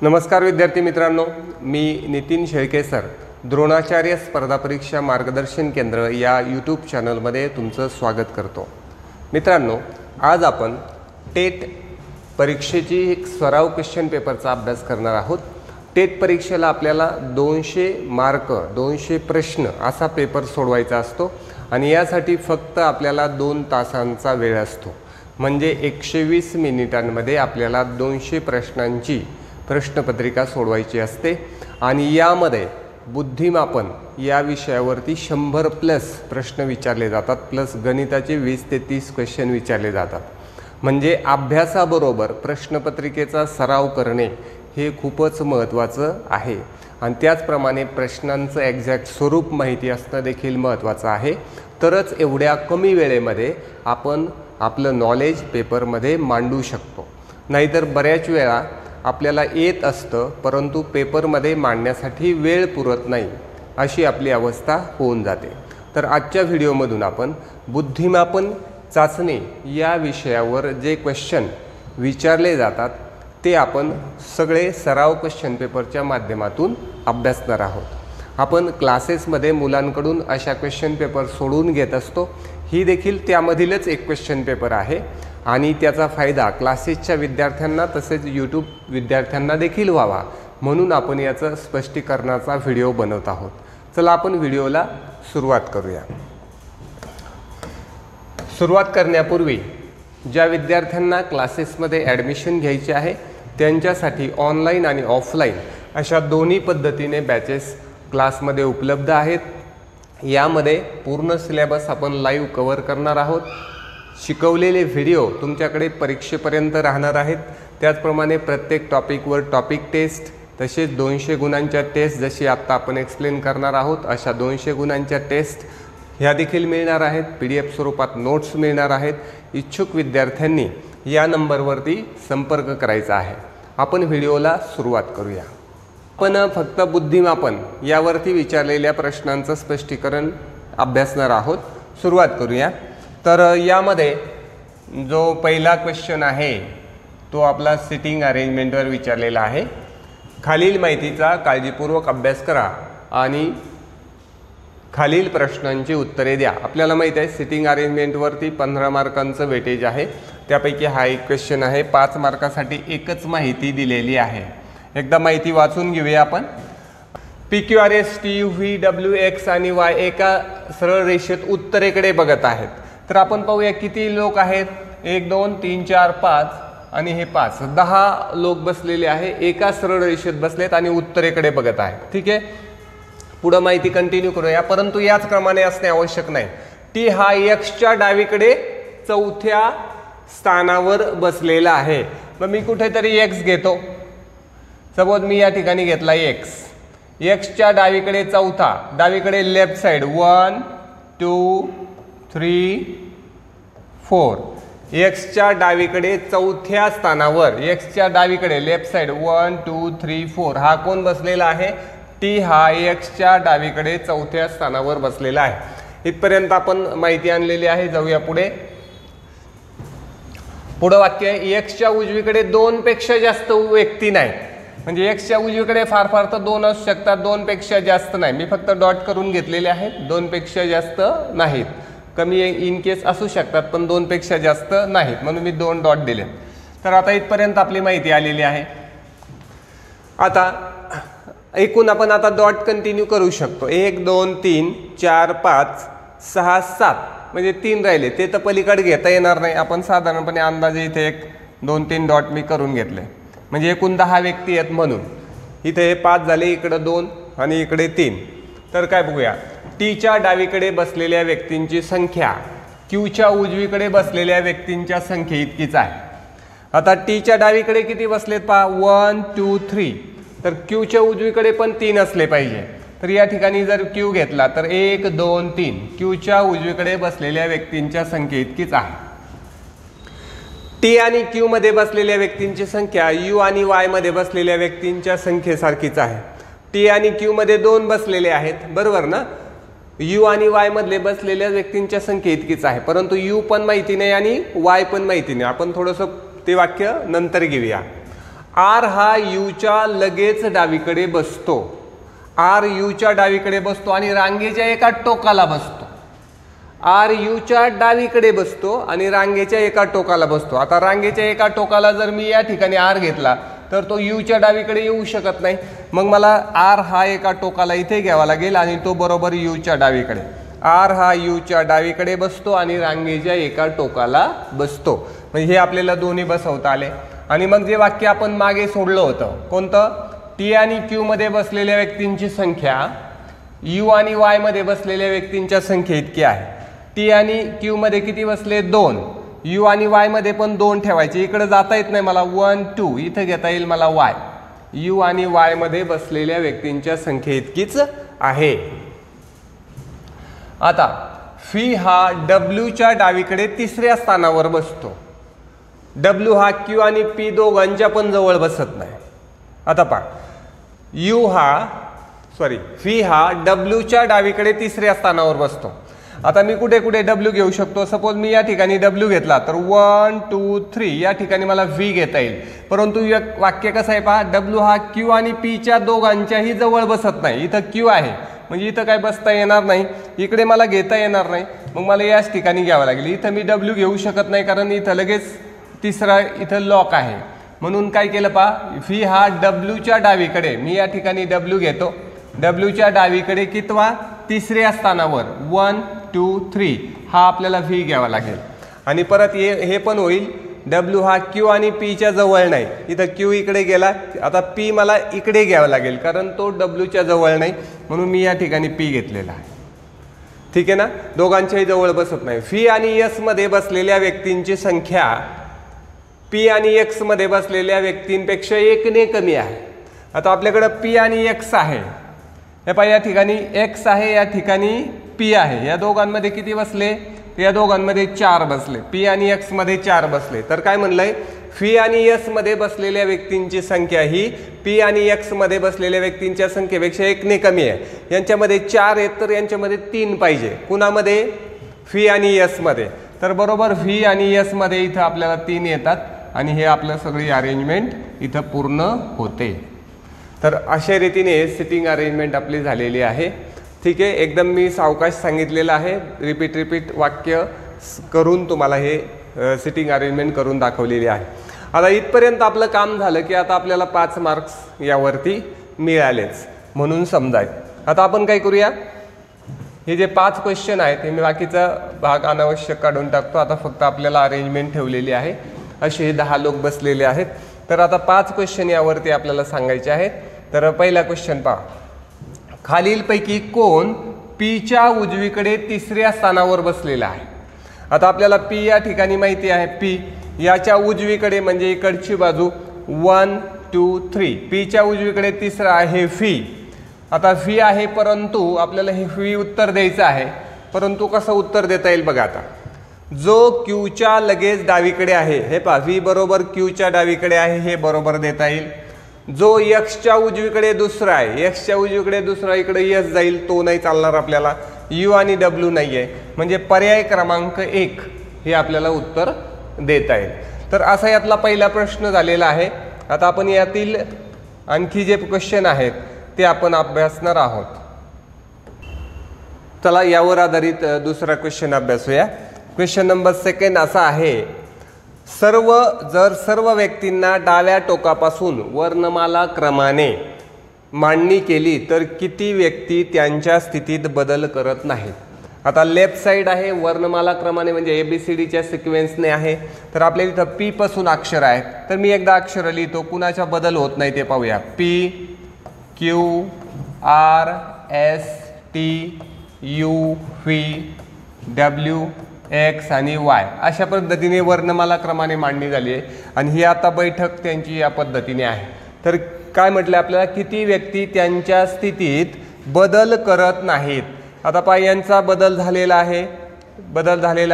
नमस्कार विद्यार्थी मित्रांनो, मी नितीन शेळके सर, द्रोणाचार्य स्पर्धा परीक्षा मार्गदर्शन केंद्र या यूट्यूब चॅनलमध्ये तुमचं स्वागत करतो। मित्रांनो, आज आपण टेट परीक्षेची एक सराव क्वेश्चन पेपरचा अभ्यास करणार आहोत। टेट परीक्षेला आपल्याला 200 मार्क 200 प्रश्न असा पेपर सोडवायचा असतो आणि यासाठी फक्त आपल्याला 2 तासांचा वेळ असतो। म्हणजे 120 मिनिटांमध्ये आपल्याला 200 प्रश्नांची प्रश्नपत्रिका सोडवायची असते आणि यामध्ये बुद्धिमापन या विषयावरती 100 प्लस प्रश्न विचारले जातात, प्लस गणिताचे 20 ते 30 क्वेश्चन विचारले जातात। म्हणजे अभ्यासाबरोबर प्रश्नपत्रिकेचा सराव करणे हे खूपच महत्त्वाचं आहे आणि त्याचप्रमाणे प्रश्नांचं एक्झॅक्ट स्वरूप माहिती असणं देखील महत्त्वाचं आहे। तरच एवढ्या कमी वेळेमध्ये आपण आपलं नॉलेज पेपरमध्ये मांडू शकतो। नाहीतर बऱ्याच वेळा आपल्याला येत असतं परंतु पेपरमध्ये मांडण्यासाठी वेळ पुरत नाही, अशी आपली अवस्था होऊन जाते। तर आजच्या व्हिडिओमधून आपण बुद्धिमापन चाचणी या विषयावर जे क्वेश्चन विचारले जातात ते आपण सगळे सराव क्वेश्चन पेपरच्या माध्यमातून अभ्यासणार आहोत। आपण क्लासेसमध्ये मुलांकडून अशा क्वेश्चन पेपर सोडवून घेत असतो। ही देखील त्यामधीलच एक क्वेश्चन पेपर आहे आणि त्याचा फायदा क्लासेसच्या विद्यार्थ्यांना तसेच यूट्यूब विद्यार्थ्यांना देखील व्हावा म्हणून आपण याचं स्पष्टीकरणाचा व्हिडिओ बनवत आहोत। चला आपण व्हिडिओला सुरुवात करूया। सुरुवात करण्यापूर्वी ज्या विद्यार्थ्यांना क्लासेसमध्ये ॲडमिशन घ्यायचे आहे त्यांच्यासाठी ऑनलाईन आणि ऑफलाईन अशा दोन्ही पद्धतीने बॅचेस क्लासमध्ये उपलब्ध आहेत। यामध्ये पूर्ण सिलेबस आपण लाईव्ह कव्हर करणार आहोत। शिकवलेले व्हिडिओ तुमच्याकडे परीक्षेपर्यंत राहणार आहेत। त्याचप्रमाणे प्रत्येक टॉपिकवर टॉपिक टेस्ट तसेच 200 गुणांच्या टेस्ट जशी आत्ता आपण एक्सप्लेन करणार आहोत अशा 200 गुणांच्या टेस्ट ह्या देखील मिळणार आहेत। PDF स्वरूपात नोट्स मिळणार आहेत। इच्छुक विद्यार्थ्यांनी या नंबरवरती संपर्क करायचा आहे। आपण व्हिडिओला सुरुवात करूया। आपण फक्त बुद्धिमापन यावरती विचारलेल्या प्रश्नांचं स्पष्टीकरण अभ्यासणार आहोत। सुरुवात करूया। तर यामध्ये जो पहिला क्वेश्चन आहे तो आपला सिटिंग अरेंजमेंटवर विचारलेला आहे। खालील माहितीचा काळजीपूर्वक अभ्यास करा आणि खालील प्रश्नांची उत्तरे द्या। आपल्याला माहिती आहे सिटिंग अरेंजमेंटवरती 15 मार्कांचं वेटेज आहे। त्यापैकी हा एक क्वेश्चन आहे। 5 मार्कासाठी एकच माहिती दिलेली आहे। एकदा माहिती वाचून घेऊया आपण। PQRS TUV WX आणि Y एका सरळ रेषेत उत्तरेकडे बघत आहेत। तर आपण पाहूया किती लोक आहेत। 1 2 3 4 5 आणि हे 5 10 लोक बसलेले आहे। एका सरळ रेषेत बसलेत आणि उत्तरेकडे बघत आहेत। ठीक आहे, पुढे माहिती कंटिन्यू करूया। परंतु याच क्रमाने असणे आवश्यक नाही। T हा Xच्या डावीकडे चौथ्या स्थानावर बसलेला आहे। मग मी कुठेतरी X घेतो। सपोज मी या ठिकाणी घेतला Xच्या डावीकडे चौथा, डावीकडे लेफ्ट साइड 1 2 3 4। Xच्या डावीकडे चौथ्या स्थानावर Xच्या डावीकडे लेफ्ट साइड 1 2 3 4 हा कोण बसलेला आहे? T हा Xच्या डावीकडे चौथ्या स्थानावर बसलेला आहे। इथपर्यंत आपण माहिती आणलेली आहे। जाऊया पुढे। पुढे वाक्य आहे Xच्या उजवीकडे 2 पेक्षा जास्त व्यक्ती नाही। म्हणजे Xच्या उजवीकडे फार फार तर 2 असू शकतात, 2 पेक्षा जास्त नाही। मी फक्त डॉट करून घेतलेले आहेत। 2 पेक्षा जास्त नाहीत, कमी इन केस असू शकतात पण 2 पेक्षा जास्त नाहीत म्हणून मी 2 डॉट दिले। तर आता इथपर्यंत आपली माहिती आलेली आहे। आता एकूण आपण आता डॉट कंटिन्यू करू शकतो। 1 2 3 4 5 6 7 म्हणजे 3 राहिले, ते तर पलीकडे घेता येणार नाही। आपण साधारणपणे अंदाजे इथे 1 2 3 डॉट मी करून घेतले। म्हणजे एकूण 10 व्यक्ती आहेत म्हणून इथे हे 5 झाले, इकडे 2 आणि इकडे 3। तर काय बघूया, Tच्या डावीकडे बसलेल्या व्यक्तींची संख्या Qच्या उजवीकडे बसलेल्या व्यक्तींच्या संख्ये इतकीच आहे। आता Tच्या डावीकडे किती बसलेत पहा, 1 2 3। तर Qच्या उजवीकडे पण 3 असले पाहिजे। तर या ठिकाणी जर Q घेतला तर 1 2 3 Qच्या उजवीकडे बसलेल्या व्यक्तींच्या संख्ये इतकीच आहे। T आणि Q मध्ये बसलेल्या व्यक्तींची संख्या U आणि Y मध्ये बसलेल्या व्यक्तींच्या संख्येसारखीच आहे। T आणि Q मध्ये 2 बसलेले आहेत, बरोबर ना। U आणि Y मधले बसलेल्या व्यक्तींच्या संख्ये इतकीच आहे, परंतु U पण माहिती नाही आणि Y पण माहिती नाही। आपण थोडंसं ते वाक्य नंतर घेऊया। आर हा यूच्या लगेच डावीकडे बसतो, आर यूच्या डावीकडे बसतो आणि रांगेच्या एका टोकाला बसतो, आर यूच्या डावीकडे बसतो आणि रांगेच्या एका टोकाला बसतो. आता रांगेच्या एका टोकाला जर मी या ठिकाणी आर घेतला तर तो यूच्या डावीकडे येऊ शकत नाही, मग मला आर हा एका टोकाला इथे घ्यावा लागेल आणि तो बरोबर यूच्या डावीकडे. आर हा यूच्या डावीकडे बसतो आणि रांगेच्या एका टोकाला बसतो. म्हणजे हे आपल्याला दोन्ही बसवता आले. आणि मग जे वाक्य आपण मागे सोडलं होतं कोणतं, टी आणि क्यू मध्ये बसलेल्या व्यक्तींची संख्या यू आणि वाय मध्ये बसलेल्या व्यक्तींच्या संख्ये इतकी आहे. टी आणि क्यू मध्ये किती बसले, 2. यू आणि वाय मध्ये पण 2 ठेवायचे. इकडे जाता येत नाही मला, 1 2 इथं घेता येईल मला वाय. यू आणि वाय मध्ये बसलेल्या व्यक्तींच्या संख्ये इतकीच आहे. आता फी हा डब्ल्यूच्या डावीकडे 3ऱ्या स्थानावर बसतो. डब्ल्यू हा क्यू आणि पी दोघांच्या पण जवळ बसत नाही. आता पहा, फी हा डब्ल्यूच्या डावीकडे 3ऱ्या स्थानावर बसतो. आता मी कुठे कुठे डब्ल्यू घेऊ शकतो, सपोज मी या ठिकाणी डब्ल्यू घेतला तर 1 2 3 या ठिकाणी मला व्ही घेता येईल. परंतु वाक्य कसं आहे पहा, डब्ल्यू हा क्यू आणि पीच्या दोघांच्याही जवळ बसत नाही. इथं क्यू आहे म्हणजे इथं काय बसता येणार नाही, इकडे मला घेता येणार नाही, मग मला याच ठिकाणी घ्यावं लागेल. इथं मी डब्ल्यू घेऊ शकत नाही कारण इथं लगेच 3रा इथं लॉक आहे. म्हणून काय केलं पहा, व्ही हा डब्ल्यूच्या डावीकडे, मी या ठिकाणी डब्ल्यू घेतो, डब्ल्यूच्या डावीकडे कितवा, 3ऱ्या स्थानावर 1 2 3 हा आपल्याला व्ही घ्यावा लागेल. आणि परत हे पण होईल, डब्ल्यू हा क्यू आणि पीच्या जवळ नाही, इथं क्यू इकडे गेला, आता पी मला इकडे घ्यावं लागेल कारण तो डब्ल्यूच्या जवळ नाही, म्हणून मी या ठिकाणी पी घेतलेला आहे. ठीक आहे ना, दोघांच्याही जवळ बसत नाही. फी आणि एस मध्ये बसलेल्या व्यक्तींची संख्या पी आणि एक्स मध्ये बसलेल्या व्यक्तींपेक्षा 1ने कमी आहे. आता आपल्याकडं पी आणि एक्स आहे, हे पहा या ठिकाणी एक्स आहे, या ठिकाणी पी आहे. या दोघांमध्ये किती बसले, या दोघांमध्ये 4 बसले. पी आणि एक्स मध्ये 4 बसले. तर काय म्हणलंय, फी आणि एस मध्ये बसलेल्या व्यक्तींची संख्या ही पी आणि एक्स मध्ये बसलेल्या व्यक्तींच्या संख्येपेक्षा 1ने कमी आहे. यांच्यामध्ये 4 आहेत तर यांच्यामध्ये 3 पाहिजे. कुणामध्ये, फी आणि एस मध्ये. तर बरोबर व्ही आणि एस मध्ये इथं आपल्याला 3 येतात आणि हे आपलं सगळी अरेंजमेंट इथं पूर्ण होते. तर अशा रीतीने सिटिंग अरेंजमेंट आपली झालेली आहे. ठीक आहे, एकदम मी सावकाश सांगितलेलं आहे, रिपीट वाक्य करून तुम्हाला हे सिटिंग अरेंजमेंट करून दाखवलेली आहे. आता इथपर्यंत आपलं काम झालं की आता आपल्याला 5 मार्क्स यावरती मिळालेच म्हणून समजाय. आता आपण काय करूया, हे जे 5 क्वेश्चन आहेत हे मी बाकीचा भाग अनावश्यक काढून टाकतो. आता फक्त आपल्याला अरेंजमेंट ठेवलेली आहे. असे हे 10 लोक बसलेले आहेत. तर आता 5 क्वेश्चन यावरती आपल्याला सांगायचे आहेत. तर पहिला क्वेश्चन पहा, खालीलपैकी कोण पीच्या उजवीकडे 3ऱ्या स्थानावर बसलेला आहे. आता आपल्याला पी या ठिकाणी माहिती आहे, पी याच्या उजवीकडे म्हणजे इकडची बाजू 1 2 3, पीच्या उजवीकडे 3रा आहे व्ही. आता व्ही आहे परंतु आपल्याला हे व्ही उत्तर द्यायचं आहे, परंतु कसं उत्तर देता येईल बघा. आता जो क्यूच्या लगेच डावीकडे आहे, हे पहा व्ही बरोबर क्यूच्या डावीकडे आहे, हे बरोबर देता येईल. जो एक्सच्या उजवीकडे दुसरा आहे, एक्सच्या उजवीकडे दुसरा इकडे एस जाईल, तो नाही चालणार आपल्याला. यू आणि डब्ल्यू नाही आहे, म्हणजे पर्याय क्रमांक 1 हे आपल्याला उत्तर देता येईल. तर असा यातला पहिला प्रश्न झालेला आहे. आता आपण यातील आणखी जे क्वेश्चन आहेत ते आपण अभ्यासणार आहोत. चला यावर आधारित दुसरा क्वेश्चन अभ्यासूया. क्वेश्चन नंबर 2 असा आहे, जर सर्व व्यक्तींना डाव्या टोकापासून वर्णमाला क्रमाने मांडणी केली तर किती व्यक्ती त्यांच्या स्थितीत बदल करत नाहीत. आता लेफ्ट साइड आहे वर्णमाला क्रमाने म्हणजे ABCDच्या सिक्वेन्सने आहे. तर आपल्या इथं पी पासून अक्षर आहेत, तर मी एकदा अक्षर लिहितो, कुणाचा बदल होत नाही ते पाहूया. P Q R S T U V W X आणि वाय अशा पद्धतीने वर्णमाला क्रमाने मांडणी झाली आहे. आणि ही आता बैठक त्यांची या पद्धतीने आहे. तर काय म्हटलं आपल्याला, किती व्यक्ती त्यांच्या स्थितीत बदल करत नाहीत. आता पहा यांचा बदल झालेला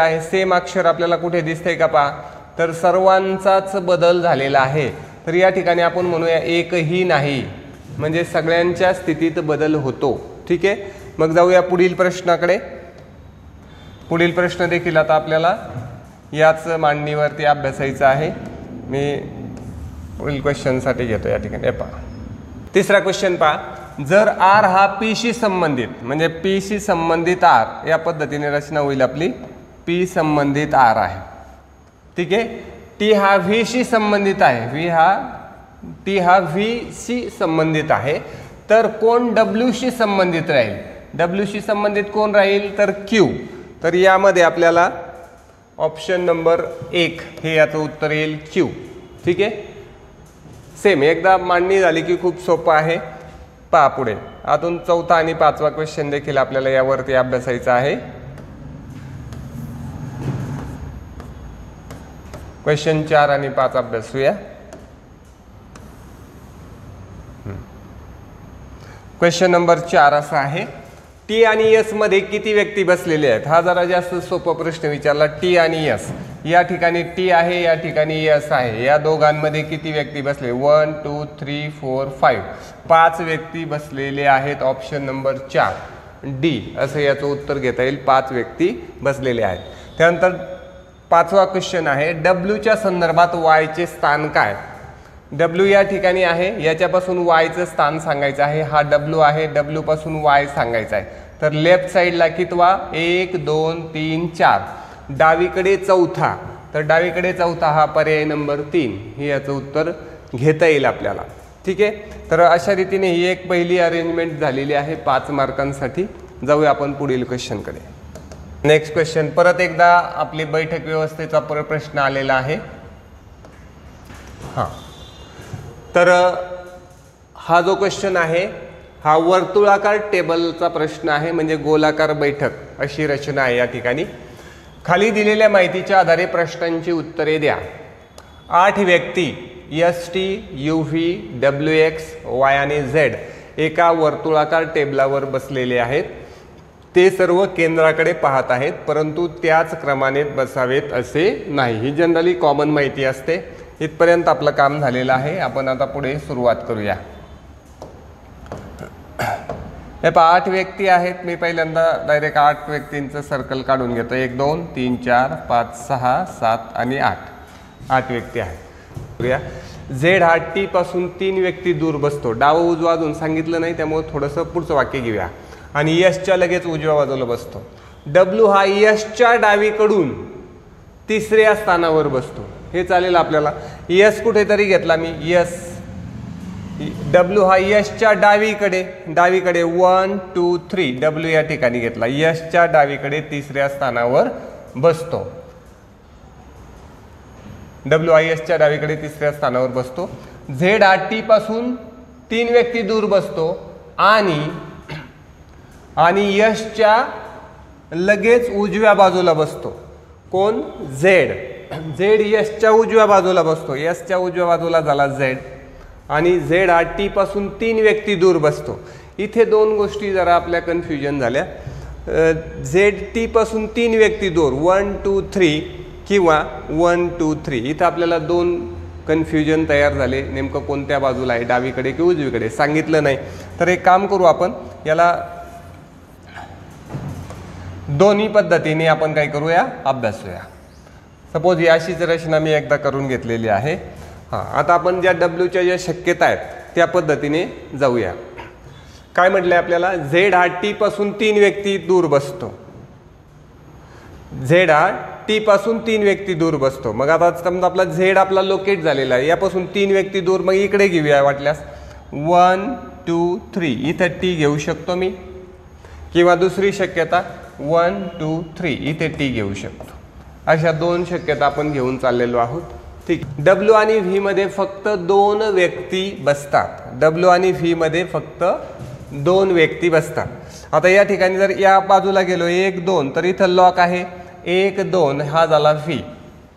आहे, सेम अक्षर आपल्याला कुठे दिसतंय का पहा, तर सर्वांचाच बदल झालेला आहे. तर या ठिकाणी आपण म्हणूया एकही नाही, म्हणजे सगळ्यांच्या स्थितीत बदल होतो. ठीक आहे, मग जाऊया पुढील प्रश्नाकडे. पुढील प्रश्न देखील आता आपल्याला याच मांडणीवरती अभ्यासायचा आहे. मी पुढील क्वेश्चनसाठी घेतो या ठिकाणी. पहा तिसरा क्वेश्चन पहा. जर आर हा पी शी संबंधित म्हणजे पी शी संबंधित आर या पद्धतीने रचना होईल आपली. पी संबंधित आर आहे. ठीक आहे. टी हा व्ही शी संबंधित आहे. टी हा व्ही शी संबंधित आहे. तर कोण डब्ल्यू शी संबंधित राहील. डब्ल्यू शी संबंधित कोण राहील तर क्यू. तर यामध्ये आपल्याला ऑप्शन नंबर 1 हे याचं उत्तर येईल क्यू. ठीक आहे. सेम एकदा मांडणी झाली की खूप सोपं आहे. पहा पुढे आतून चौथा आणि पाचवा क्वेश्चन देखील आपल्याला यावरती अभ्यासायचा आहे. क्वेश्चन 4 आणि 5 अभ्यासूया. क्वेश्चन नंबर 4 असा आहे. टी आणि एस मध्ये किती व्यक्ती बसलेले आहेत. हा जरा जास्त सोपा प्रश्न विचारला. टी आणि एस या ठिकाणी टी आहे, या ठिकाणी एस आहे. या दोघांमध्ये किती व्यक्ती बसले. 1 2 3 4 5 5 व्यक्ती बसलेले आहेत. ऑप्शन नंबर 4 डी असं याचं उत्तर घेता येईल. 5 व्यक्ती बसलेले आहेत. त्यानंतर पाचवा क्वेश्चन आहे. डब्ल्यूच्या संदर्भात वायचे स्थान काय. डब्ल्यू या ठिकाणी आहे, याच्यापासून वायचं स्थान सांगायचं आहे. हा डब्ल्यू आहे, डब्ल्यू पासून वाय सांगायचा आहे. तर लेफ्ट साईडला कितवा 1 2 3 4 डावीकडे चौथा. तर डावीकडे चौथा हा पर्याय नंबर 3 हे याचं उत्तर घेता येईल आपल्याला. ठीक आहे. तर अशा रीतीने ही एक पहिली अरेंजमेंट झालेली आहे 5 मार्कांसाठी. जाऊया आपण पुढील क्वेश्चनकडे. नेक्स्ट क्वेश्चन परत एकदा आपली बैठक व्यवस्थेचा प्रश्न आलेला आहे. हां तर हा जो क्वेश्चन आहे हा वर्तुळाकार टेबलचा प्रश्न आहे. म्हणजे गोलाकार बैठक अशी रचना आहे या ठिकाणी. खाली दिलेल्या माहितीच्या आधारे प्रश्नांची उत्तरे द्या. 8 व्यक्ती S T U V W x Y आणि झेड एका वर्तुळाकार टेबलावर बसलेले आहेत. ते सर्व केंद्राकडे पाहत आहेत, परंतु त्याच क्रमाने बसावेत असे नाही. ही जनरली कॉमन माहिती असते. इथपर्यंत आपलं काम झालेलं आहे. आपण आता पुढे सुरुवात करूया. हे पहा 8 व्यक्ती आहेत. मी पहिल्यांदा डायरेक्ट 8 व्यक्तींचं सर्कल काढून घेतो. 1 2 3 4 5 6 7 आणि 8 व्यक्ती आहेत. झेड हा टी पासून 3 व्यक्ती दूर बसतो. डावं उजवा अजून सांगितलं नाही, त्यामुळे थोडंसं पुढचं वाक्य घेऊया. आणि यशच्या लगेच उजव्या बाजूला बसतो. डब्ल्यू हा यशच्या डावीकडून 3ऱ्या स्थानावर बसतो. हे चालेल आपल्याला. यश कुठेतरी घेतला मी. यश डब्ल्यू हा यशच्या डावीकडे 1 2 3 डब्ल्यू या ठिकाणी घेतला. यशच्या डावीकडे 3ऱ्या स्थानावर बसतो. डब्ल्यू हा यशच्या डावीकडे 3ऱ्या स्थानावर बसतो. झेड हा टी पासून 3 व्यक्ती दूर बसतो आणि यशच्या लगेच उजव्या बाजूला बसतो. कोण झेड. झेड यशच्या उजव्या बाजूला बसतो. यशच्या उजव्या बाजूला झाला झेड आणि झेड हा टी पासून 3 व्यक्ती दूर बसतो. इथे 2 गोष्टी जरा आपल्या कन्फ्युजन झाल्या. झेड टी पासून 3 व्यक्ती दूर 1 2 3 किंवा 1 2 3 इथं आपल्याला 2 कन्फ्युजन तयार झाले. नेमकं कोणत्या बाजूला आहे, डावीकडे की उजवीकडे सांगितलं नाही. तर एक काम करू आपण, याला दोन्ही पद्धतीने आपण काय करूया अभ्यासूया. सपोज ही अशीच रचना मी एकदा करून घेतलेली आहे. हां आता आपण ज्या डब्ल्यूच्या ज्या शक्यता आहेत त्या पद्धतीने जाऊया. काय म्हटलंय आपल्याला. झेड हा टी पासून 3 व्यक्ती दूर बसतो. झेड हा टी पासून 3 व्यक्ती दूर बसतो. मग आता समजा आपला झेड आपला लोकेट झालेला आहे. यापासून 3 व्यक्ती दूर. मग इकडे घेऊया वाटल्यास 1 2 3 इथं टी घेऊ शकतो मी. किंवा दुसरी शक्यता 1 2 3 इथे टी घेऊ शकतो. अशा 2 शक्यता आपण घेऊन चाललेलो आहोत. ठीक. डब्ल्यू आणि व्ही मध्ये फक्त 2 व्यक्ती बसतात. डब्ल्यू आणि व्ही मध्ये फक्त 2 व्यक्ती बसतात. आता या ठिकाणी जर या बाजूला गेलो 1 2 तर इथं लॉक आहे. 1 2 हा झाला व्ही.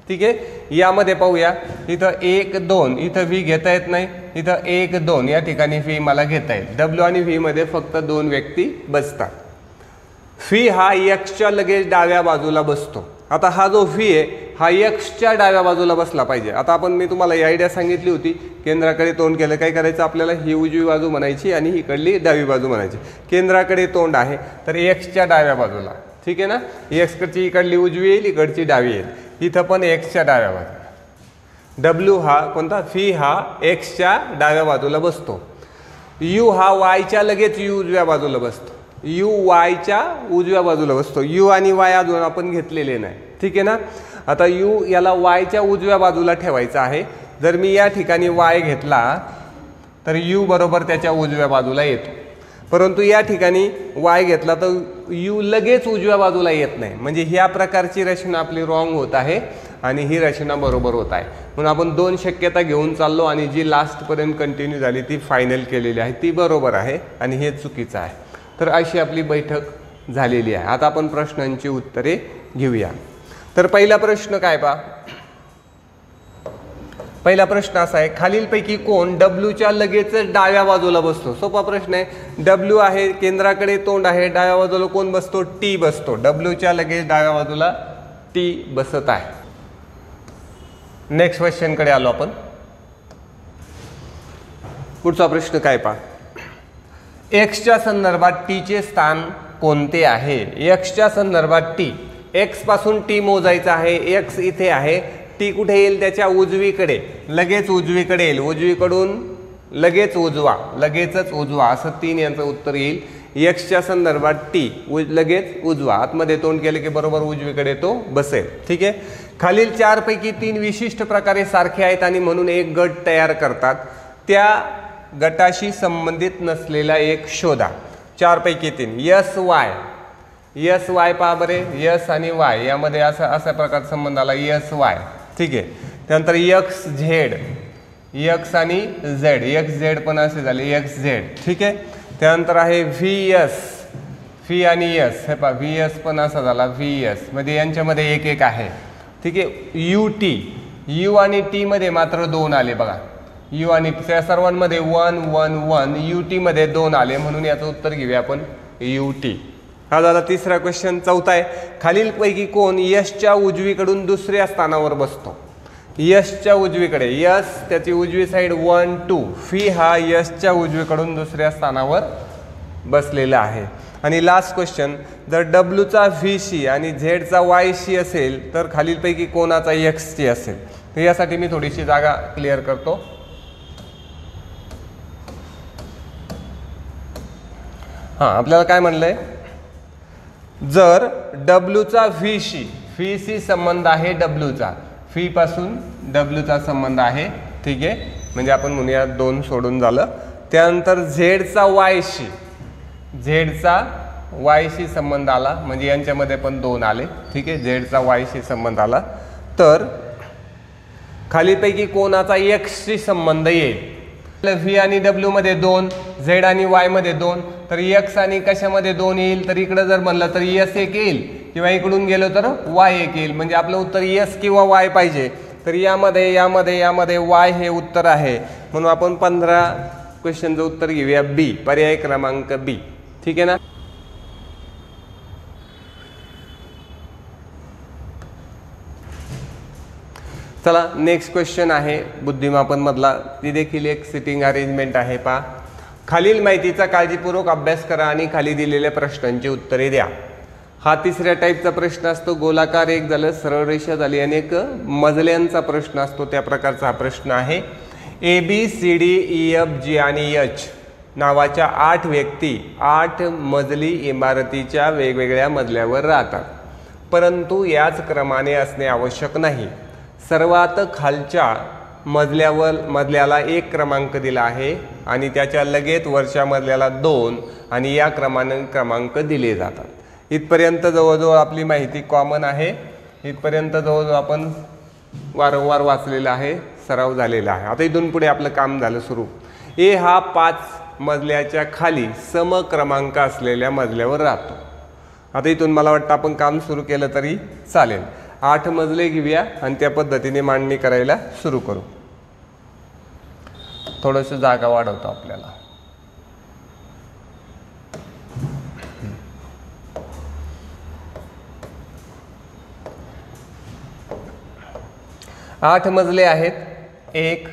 ठीक आहे. यामध्ये पाहूया इथं 1 2 इथं व्ही घेता येत नाही. इथं 1 2 या ठिकाणी व्ही मला घेता येईल. डब्ल्यू आणि व्ही मध्ये फक्त 2 व्यक्ती बसतात. व्ही हा एक्सच्या लगेच डाव्या बाजूला बसतो. आता हा जो व्ही आहे हा एक्सच्या डाव्या बाजूला बसला पाहिजे. आता मी तुम्हाला ही आयडिया सांगितली होती. केंद्राकडे तोंड केलं. काय करायचं आपल्याला, ही उजवी बाजू म्हणायची आणि इकडली डावी बाजू म्हणायची. केंद्राकडे तोंड आहे तर एक्सच्या डाव्या बाजूला. ठीक आहे ना. एक्सकडची इकडली उजवी येईल, इकडची डावी येईल. इथं पण एक्सच्या डाव्या बाजूला. डब्ल्यू हा कोणता, फी हा एक्सच्या डाव्या बाजूला बसतो, यू हा वायच्या लगेच यू उजव्या बाजूला बसतो, यू वायच्या उजव्या बाजूला बसतो, यू आणि वाय अजून आपण घेतलेले नाही, ठीक आहे ना. आता यू याला वायच्या उजव्या बाजूला ठेवायचा आहे. जर मी या ठिकाणी वाय घेतला तर यू बरोबर त्याच्या उजव्या बाजूला येतो, परंतु या ठिकाणी वाय घेतला तर यू लगेच उजव्या बाजूला येत नाही. म्हणजे ह्या प्रकारची रचना आपली रॉंग होत आहे आणि ही रचना बरोबर होत आहे. म्हणून आपण दोन शक्यता घेऊन चाललो आणि जी लास्टपर्यंत कंटिन्यू झाली ती फायनल केलेली आहे, ती बरोबर आहे आणि हे चुकीचं आहे. तर अशी आपली बैठक झालेली आहे. आता आपण प्रश्नांची उत्तरे घेऊया. तर पहिला प्रश्न काय पहा, पहिला प्रश्न असा आहे, खालीलपैकी कोण डब्ल्यूच्या लगेच डाव्या बाजूला बसतो. सोपा प्रश्न आहे. डब्ल्यू आहे, केंद्राकडे तोंड आहे, डाव्या बाजूला कोण बसतो, टी बसतो. डब्ल्यूच्या लगेच डाव्या बाजूला टी बसत आहे. नेक्स्ट क्वेश्चनकडे आलो आपण. पुढचा प्रश्न काय पहा, एक्सच्या संदर्भात टीचे स्थान कोणते आहे. एक्सच्या संदर्भात टी, एक्स पासून टी मोजायचा आहे. एक्स इथे आहे, टी कुठे येईल, त्याच्या उजवीकडे, लगेच उजवीकडे येईल. उजवीकडून लगेच उजवा, लगेचच उजवा, असं 3 यांचं उत्तर येईल. एक्सच्या संदर्भात टी लगेच उजवा, आतमध्ये तोंड केले की बरोबर उजवीकडे तो बसेल. ठीक आहे. खालील 4 पैकी 3 विशिष्ट प्रकारे सारखे आहेत आणि म्हणून एक गट तयार करतात. त्या गटाशी संबंधित नसलेला एक शोधा. 4 पैकी 3. यस वाय, यस वाय पहा बरे, यस आणि वाय यामध्ये असा प्रकारचा संबंध आला, यस वाय. ठीक आहे. त्यानंतर यक्स झेड, यक्स आणि झेड, यक्स झेड पण असे झाले, यक्स झेड. ठीक आहे. त्यानंतर आहे व्ही एस, व्ही आणि यस, हे पहा व्ही एस पण असा झाला, व्ही एस मध्ये यांच्यामध्ये एक एक आहे. ठीक आहे. यू टी, यू आणि टी मध्ये मात्र 2 आले बघा, यू आणि त्या सर्वांमध्ये 1 1 1, यू टी मध्ये 2 आले, म्हणून याचं उत्तर घेऊया आपण यू टी. हा झाला तिसरा क्वेश्चन. चौथा आहे, खालीलपैकी कोण यशच्या उजवीकडून दुसऱ्या स्थानावर बसतो. यशच्या उजवीकडे, यश त्याची उजवी साईड 1 2, फी हा यशच्या उजवीकडून दुसऱ्या स्थानावर बसलेला आहे. आणि लास्ट क्वेश्चन, जर डब्ल्यूचा व्हीशी आणि झेडचा वायशी असेल तर खालीलपैकी कोणाचा एक्सची असेल. तर यासाठी मी थोडीशी जागा क्लिअर करतो. हां, आपल्याला काय म्हणलंय, जर डब्ल्यूचा व्हीशी, व्हीशी संबंध आहे डब्ल्यूचा, फी पासून डब्ल्यूचा संबंध आहे. ठीक आहे. म्हणजे आपण म्हणूया 2 सोडून झालं. त्यानंतर झेडचा वायशी, झेडचा वायशी संबंध आला, म्हणजे यांच्यामध्ये पण 2 आले. ठीक आहे. झेडचा वायशी संबंध आला तर खालीपैकी कोणाचा एक्सशी संबंध येईल. व्ही आणि डब्ल्यू मध्ये 2, झेड आणि वाय मध्ये 2, तर एक्स आणि कशामध्ये 2 येईल, तर इकडे जर म्हणलं तर एस एक येईल किंवा इकडून गेलो तर वाय एक येईल. म्हणजे आपलं उत्तर एस किंवा वाय पाहिजे. तर यामध्ये यामध्ये यामध्ये वाय हे उत्तर आहे, म्हणून आपण 15 क्वेश्चनचं उत्तर घेऊया बी, पर्याय क्रमांक बी. ठीक आहे ना. चला नेक्स्ट क्वेश्चन आहे बुद्धिमापन मधला. ती देखील एक सिटिंग अरेंजमेंट आहे. पहा, खालील माहितीचा काळजीपूर्वक अभ्यास करा आणि खाली दिलेल्या प्रश्नांची उत्तरे द्या. हा तिसऱ्या टाईपचा प्रश्न असतो. गोलाकार एक झालं, सरळ रेषा झाली आणि एक मजल्यांचा प्रश्न असतो, त्या प्रकारचा हा प्रश्न आहे. A B C D E F G आणि एच नावाच्या 8 व्यक्ती 8 मजली इमारतीच्या वेगवेगळ्या मजल्यावर राहतात, परंतु याच क्रमाने असणे आवश्यक नाही. सर्वात खालच्या मजल्याला 1 क्रमांक दिला आहे आणि त्याच्या लगेच वरच्या मजल्याला 2 आणि या क्रमांक दिले जातात. इथपर्यंत जवळजवळ आपली माहिती कॉमन आहे. इथपर्यंत जवळजवळ आपण वारंवार वाचलेलं आहे, सराव झालेला आहे. आता इथून पुढे आपलं काम झालं सुरू. ए हा 5 मजल्याच्या खाली सम क्रमांक असलेल्या मजल्यावर राहतो. आता इथून मला वाटतं आपण काम सुरू केलं तरी चालेल. 8 मजले घेऊया आणि त्या पद्धतीने मांडणी करायला सुरू करू. थोडंसं जागा वाढवतो आपल्याला. आठ मजले आहेत. 1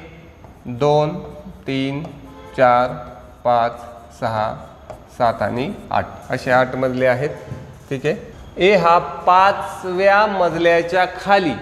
2 3 4 5 6 7 आणि 8 असे 8 मजले आहेत. ठीक आहे. ए हा 5व्या मजल्याच्या खाली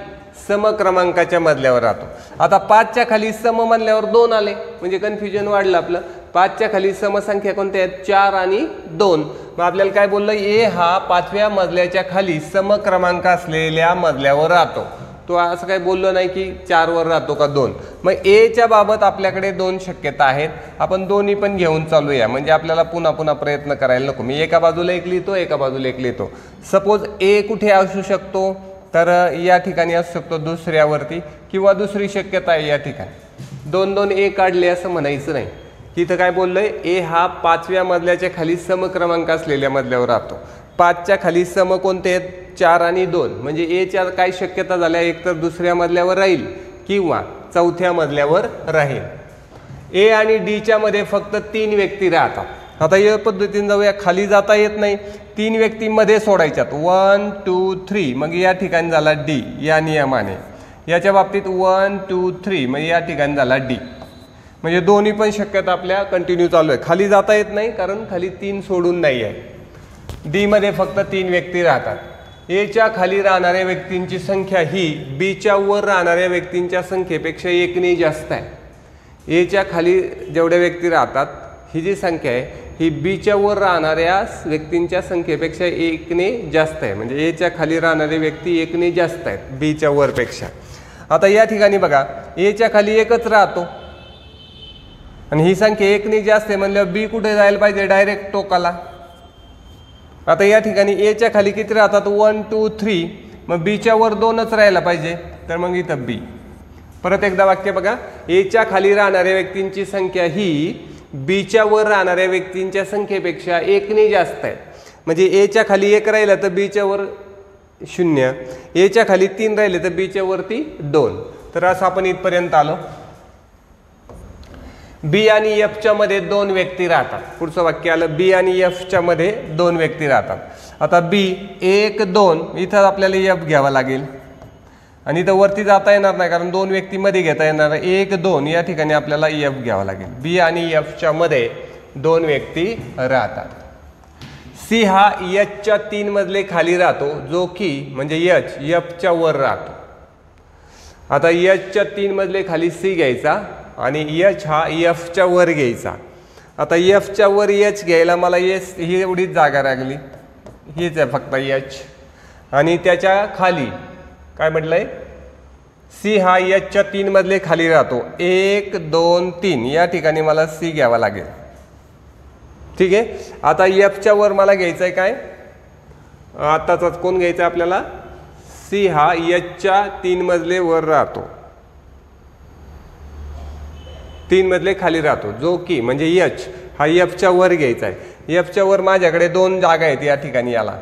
समक्रमांकाच्या मजल्यावर राहतो। आता 5च्या खाली सम म्हणल्यावर 2 आले म्हणजे कन्फ्युजन वाढलं आपलं। 5च्या खाली समसंख्या कोणत्या आहेत? 4 आणि 2। मग आपल्याला काय बोललं? ए हा 5व्या मजल्याच्या खाली समक्रमांक असलेल्या मजल्यावर राहतो। तो असं काही बोललो नाही की 4 वर राहतो का 2। मग एच्या बाबत आपल्याकडे 2 शक्यता आहेत, आपण दोन्ही पण घेऊन चालूया म्हणजे आपल्याला पुन्हा पुन्हा प्रयत्न करायला नको। मी एका बाजूला एक लिहितो, एका बाजूला एक लिहितो। सपोज ए कुठे असू शकतो? तर या ठिकाणी असू शकतो दुसऱ्यावरती, किंवा दुसरी शक्यता आहे या ठिकाणी 2 2 ए काढले असं म्हणायचं नाही। इथं काय बोललंय? ए हा 5व्या मजल्याच्या खाली समक्रमांक असलेल्या मजल्यावर राहतो। 5च्या खाली सम कोणते आहेत? 4 आणि 2 म्हणजे एच्या काय शक्यता झाल्या? एक तर दुसऱ्या मजल्यावर राहील किंवा चौथ्या मजल्यावर राहील। ए आणि डीच्या मध्ये फक्त 3 व्यक्ती राहतात। आता या पद्धतीने जाऊया, खाली जाता येत नाही, 3 व्यक्ती मध्ये सोडायच्यात 1 2 3 मग या ठिकाणी झाला डी या नियमाने। याच्या बाबतीत 1 2 3 मग या ठिकाणी झाला डी, म्हणजे दोन्ही पण शक्यता आपल्या कंटिन्यू चालू आहे। खाली जाता येत नाही कारण खाली 3 सोडून नाही आहे। डी मध्ये फक्त 3 व्यक्ती राहतात। एच्या खाली राहणाऱ्या व्यक्तींची संख्या ही बीच्या वर राहणाऱ्या व्यक्तींच्या संख्येपेक्षा 1 ने जास्त आहे। एच्या खाली जेवढ्या व्यक्ती राहतात ही जी संख्या आहे ही बीच्या वर राहणाऱ्या व्यक्तींच्या संख्येपेक्षा 1 ने जास्त आहे, म्हणजे एच्या खाली राहणारे व्यक्ती 1 ने जास्त आहेत बीच्या वरपेक्षा। आता या ठिकाणी बघा, एच्या खाली एकच राहतो आणि ही संख्या 1 ने जास्त आहे म्हणल्यावर बी कुठे जायला पाहिजे? डायरेक्ट टोकाला। आता या ठिकाणी एच्या खाली किती राहतात? 1 2 3 मग बीच्या वर 2च राहायला पाहिजे, तर मग इथं बी। परत एकदा वाक्य बघा, एच्या खाली राहणाऱ्या व्यक्तींची संख्या ही बीच्या वर राहणाऱ्या व्यक्तींच्या संख्येपेक्षा 1 ने जास्त आहे, म्हणजे एच्या खाली 1 राहिला तर बीच्या वर 0, एच्या खाली 3 राहिले तर बीच्या वरती 2। तर असं आपण इथपर्यंत आलो। बी आणि एफच्या मध्ये 2 व्यक्ती राहतात। पुढचं वाक्य आलं, बी आणि एफच्या मध्ये 2 व्यक्ती राहतात। आता बी 1 2 इथं आपल्याला एफ घ्यावा लागेल आणि इथं वरती जाता येणार नाही कारण 2 व्यक्ती मध्ये घेता येणार। 1 2 या ठिकाणी आपल्याला एफ घ्यावा लागेल। बी आणि एफच्या मध्ये 2 व्यक्ती राहतात। सी हा एचच्या 3 मजले खाली राहतो, जो की म्हणजे एच एफच्या वर राहतो। आता एचच्या 3 मजले खाली सी घ्यायचा आणि एच हा एफच्या वर घ्यायचा। आता एफच्या वर एच घ्यायला मला एच ही एवढीच जागा लागली, हीच आहे फक्त एच, आणि त्याच्या खाली काय म्हटलंय? सी हा एचच्या 3 मजले खाली राहतो। 1 2 3 या ठिकाणी मला सी घ्यावा लागेल, ठीक आहे। आता एफच्या वर मला घ्यायचं आहे काय? आताचाच कोण घ्यायचा आपल्याला? सी हा एचच्या 3 मजले वर राहतो, 3 मजले खाली राहतो, जो की म्हणजे एच हा एफच्या वर घ्यायचा आहे। एफच्या वर माझ्याकडे 2 जागा आहेत या ठिकाणी, याला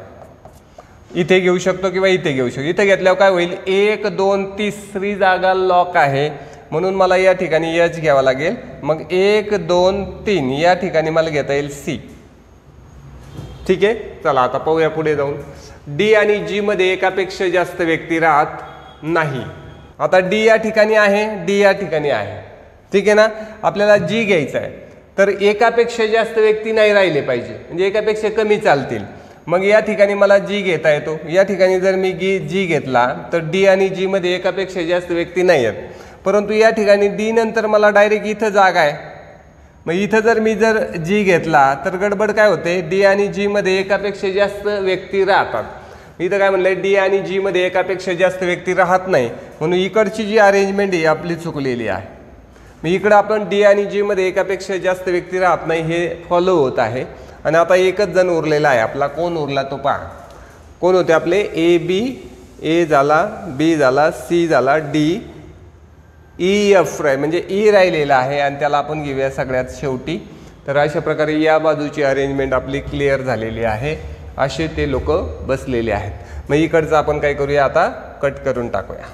इथे घेऊ शकतो किंवा इथे घेऊ शकतो। इथे घेतल्यावर काय होईल? 1 2 तिसरी जागा लॉक आहे म्हणून मला या ठिकाणी एच घ्यावा लागेल। मग 1 2 3 या ठिकाणी मला घेता येईल सी, ठीक आहे। चला आता पाहूया पुढे जाऊन। डी आणि जी मध्ये एकापेक्षा जास्त व्यक्ती राहत नाही। आता डी या ठिकाणी आहे, डी या ठिकाणी आहे, ठीक आहे ना। आपल्याला जी घ्यायचं आहे तर एकापेक्षा जास्त व्यक्ती नाही राहिले पाहिजे, म्हणजे एकापेक्षा कमी चालतील। मग या ठिकाणी मला जी घेता येतो। या ठिकाणी जर मी जी घेतला तर डी आणि जी मध्ये एकापेक्षा जास्त व्यक्ती नाही आहेत, परंतु या ठिकाणी डी नंतर मला डायरेक्ट इथं जागा आहे। मग इथं जर मी जी घेतला तर गडबड काय होते? डी आणि जी मध्ये एकापेक्षा जास्त व्यक्ती राहतात। इथं काय म्हणलंय? डी आणि जी मध्ये एकापेक्षा जास्त व्यक्ती राहत नाही, म्हणून इकडची जी अरेंजमेंट आहे आपली चुकलेली आहे। मग इकडं आपण डी आणि जी मध्ये एकापेक्षा जास्त व्यक्ती राहत नाही हे फॉलो होत आहे। आणि आता एकच जण उरलेला आहे आपला, कोण उरला तो पहा। कोण होते आपले? ए बी, ए झाला, बी झाला, सी झाला, डी, ई एफ म्हणजे ई राहिलेला आहे आणि त्याला आपण घेऊया सगळ्यात शेवटी। तर अशा प्रकारे या बाजूची अरेंजमेंट आपली क्लिअर झालेली आहे, असे ते लोक बसलेले आहेत। मग इकडचं आपण काय करूया? आता कट करून टाकूया,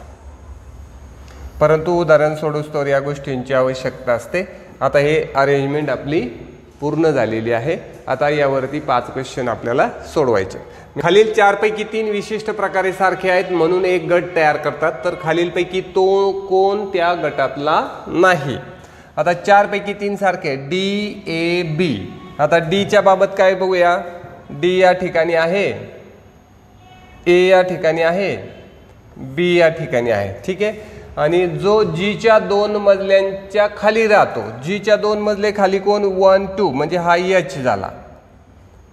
परंतु उदाहरण सोडूस्तोवर या गोष्टींची आवश्यकता असते। आता हे अरेंजमेंट आपली पूर्ण झालेली आहे। आता यावरती 5 क्वेश्चन आपल्याला सोडवायचे। खालील 4 पैकी 3 विशिष्ट प्रकारे सारखे आहेत म्हणून एक गट तयार करतात, तर खालीलपैकी तो कोण त्या गटातला नाही? आता 4 पैकी 3 सारखे डी ए बी। आता डीच्या बाबत काय बघूया? डी या ठिकाणी आहे, ए या ठिकाणी आहे बी या ठिकाणी आहे. ठीक आहे. आणि जो जीच्या 2 मजल्यांच्या खाली राहतो, जीच्या 2 मजले खाली कोण 1 2 म्हणजे हा एच झाला,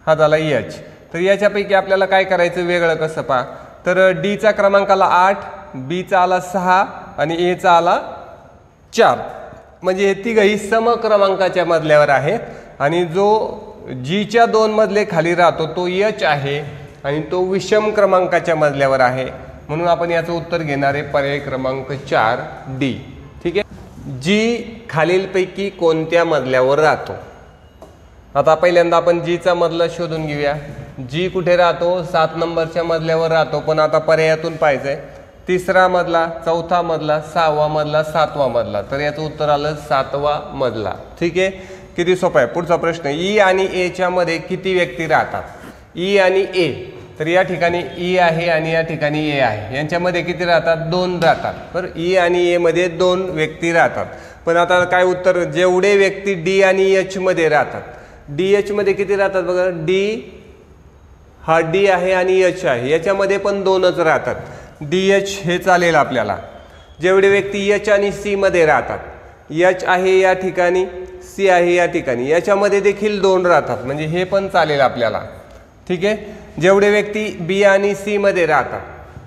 हा झाला एच. तर याच्यापैकी आपल्याला काय करायचं वेगळं कसं पहा, तर डीचा क्रमांक आला 8, बीचा आला 6 आणि एचा आला 4. म्हणजे हे तिघही समक्रमांकाच्या मजल्यावर आहेत. आणि जो जीच्या 2 मजले खाली राहतो तो एच आहे आणि तो विषम क्रमांकाच्या मजल्यावर आहे. म्हणून आपण याचं उत्तर घेणार आहे पर्याय क्रमांक 4 डी. ठीक आहे. जी खालीलपैकी कोणत्या मजल्यावर राहतो. आता पहिल्यांदा आपण जीचा मजला शोधून घेऊया. जी कुठे राहतो 7 नंबरच्या मजल्यावर राहतो, पण आता पर्यायातून पाहिजे 3रा मजला, 4था मजला, 6वा मजला, 7वा मजला. तर याचं उत्तर आलं 7वा मजला. ठीक आहे. किती सोपं आहे. पुढचा प्रश्न, ई आणि एच्या मध्ये किती व्यक्ती राहतात. ई आणि ए, तर या ठिकाणी ई आहे आणि या ठिकाणी ए आहे, यांच्यामध्ये किती राहतात 2 राहतात. बरं, ई आणि ए मध्ये 2 व्यक्ती राहतात. पण आता काय उत्तर, जेवढे व्यक्ती डी आणि एच मध्ये राहतात, डी एच मध्ये किती राहतात बघा, डी हा डी आहे आणि एच आहे, याच्यामध्ये पण 2च राहतात. डी एच हे चालेल आपल्याला. जेवढे व्यक्ती एच आणि सी मध्ये राहतात, एच आहे या ठिकाणी, सी आहे या ठिकाणी, याच्यामध्ये देखील 2 राहतात, म्हणजे हे पण चालेल आपल्याला. ठीक आहे. जेवढे व्यक्ती बी आणि सी मध्ये राहतात,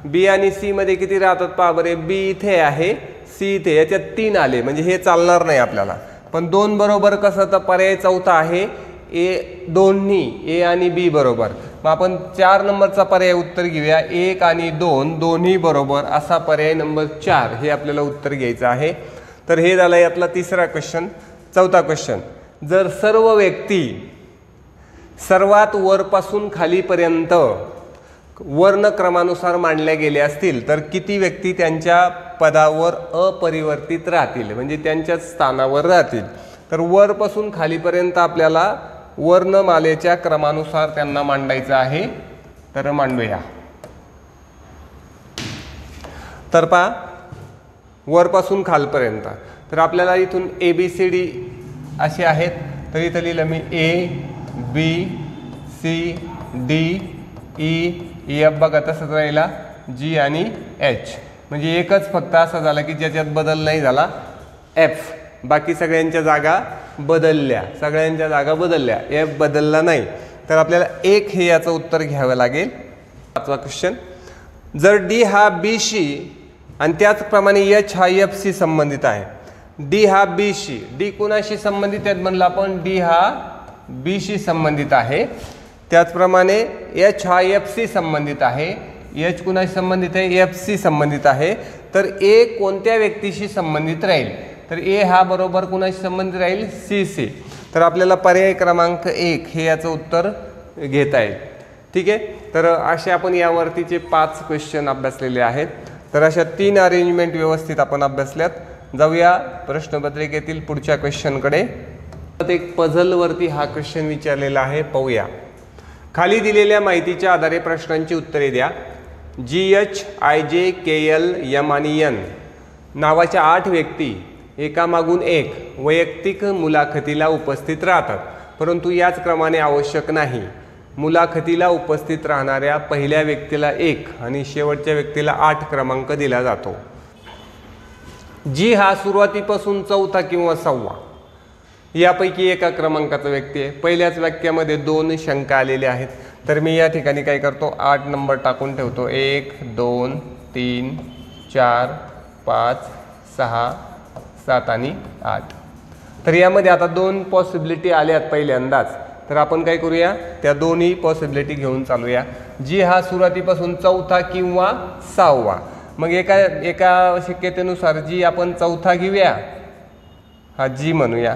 बी आणि सी मध्ये किती राहतात पहा बरे, बी इथे आहे, सी इथे, याच्यात 3 आले, म्हणजे हे चालणार नाही आपल्याला. पण 2 बरोबर कसं, तर पर्याय चौथा आहे ए, दोन्ही ए आणि बी बरोबर. मग आपण 4 नंबरचा पर्याय उत्तर घेऊया. 1 आणि 2 दोन्ही बरोबर असा पर्याय नंबर 4 हे आपल्याला उत्तर घ्यायचं आहे. तर हे झालं यातला 3रा क्वेश्चन. 4था क्वेश्चन, जर सर्व व्यक्ती सर्वात वरपासून खालीपर्यंत वर्णक्रमानुसार मांडल्या गेल्या असतील तर किती व्यक्ती त्यांच्या पदावर अपरिवर्तित राहतील, म्हणजे त्यांच्या स्थानावर राहतील. तर वरपासून खालीपर्यंत आपल्याला वर्णमालेच्या क्रमानुसार त्यांना मांडायचं आहे. तर मांडूया. तर पहा, वरपासून खालपर्यंत, तर आपल्याला इथून ए बी सी डी असे आहेत. तर इथं लिहिलं मी A B C D E F, बघा तसंच राहिला जी आणि एच. म्हणजे एकच फक्त असा झाला की ज्याच्यात बदल नाही झाला, एफ. बाकी सगळ्यांच्या जागा बदलल्या, सगळ्यांच्या जागा बदलल्या, एफ बदलला नाही. तर आपल्याला 1 हे याचं उत्तर घ्यावं लागेल. 5वा क्वेश्चन, जर डी हा बी शी आणि त्याचप्रमाणे एच हा एफ शी संबंधित आहे. डी हा बी शी, डी कुणाशी संबंधित आहेत म्हणलं आपण, डी हा बी शी संबंधित आहे. त्याचप्रमाणे एच हा एफ शी संबंधित आहे. एच कुणाशी संबंधित आहे, एफ शी संबंधित आहे. तर ए कोणत्या व्यक्तीशी संबंधित राहील, तर ए हा बरोबर कुणाशी संबंधित राहील, सी सी. तर आपल्याला पर्याय क्रमांक 1 हे याचं उत्तर घेता येईल. ठीक आहे. तर असे आपण यावरतीचे 5 क्वेश्चन अभ्यासलेले आहेत. तर अशा 3 अरेंजमेंट व्यवस्थित आपण अभ्यासल्यात. जाऊया प्रश्नपत्रिकेतील पुढच्या क्वेश्चनकडे. एक पझलवरती हा क्वेश्चन विचारलेला आहे, पाहूया. खाली दिलेल्या माहितीच्या आधारे प्रश्नांची उत्तरे द्या. जी एच आय जे के एल एम आणि एन नावाच्या 8 व्यक्ती एकामागून एक वैयक्तिक मुलाखतीला उपस्थित राहतात, परंतु याच क्रमाने आवश्यक नाही. मुलाखतीला उपस्थित राहणाऱ्या पहिल्या व्यक्तीला 1 आणि शेवटच्या व्यक्तीला 8 क्रमांक दिला जातो. जी हा सुरुवातीपासून 4था किंवा 6वा यापैकी एका क्रमांकाचा व्यक्ती आहे. पहिल्याच वाक्यामध्ये 2 शंका आलेल्या आहेत. तर मी या ठिकाणी काय करतो, 8 नंबर टाकून ठेवतो. 1 2 3 4 5 6 7 आणि 8. तर यामध्ये आता 2 पॉसिबिलिटी आल्यात पहिल्यांदाच. तर आपण काय करूया, त्या दोन्ही पॉसिबिलिटी घेऊन चालूया. जी हा सुरुवातीपासून 4था किंवा 6वा. मग एका शक्यतेनुसार जी आपण 4था घेऊया, हा जी म्हणूया,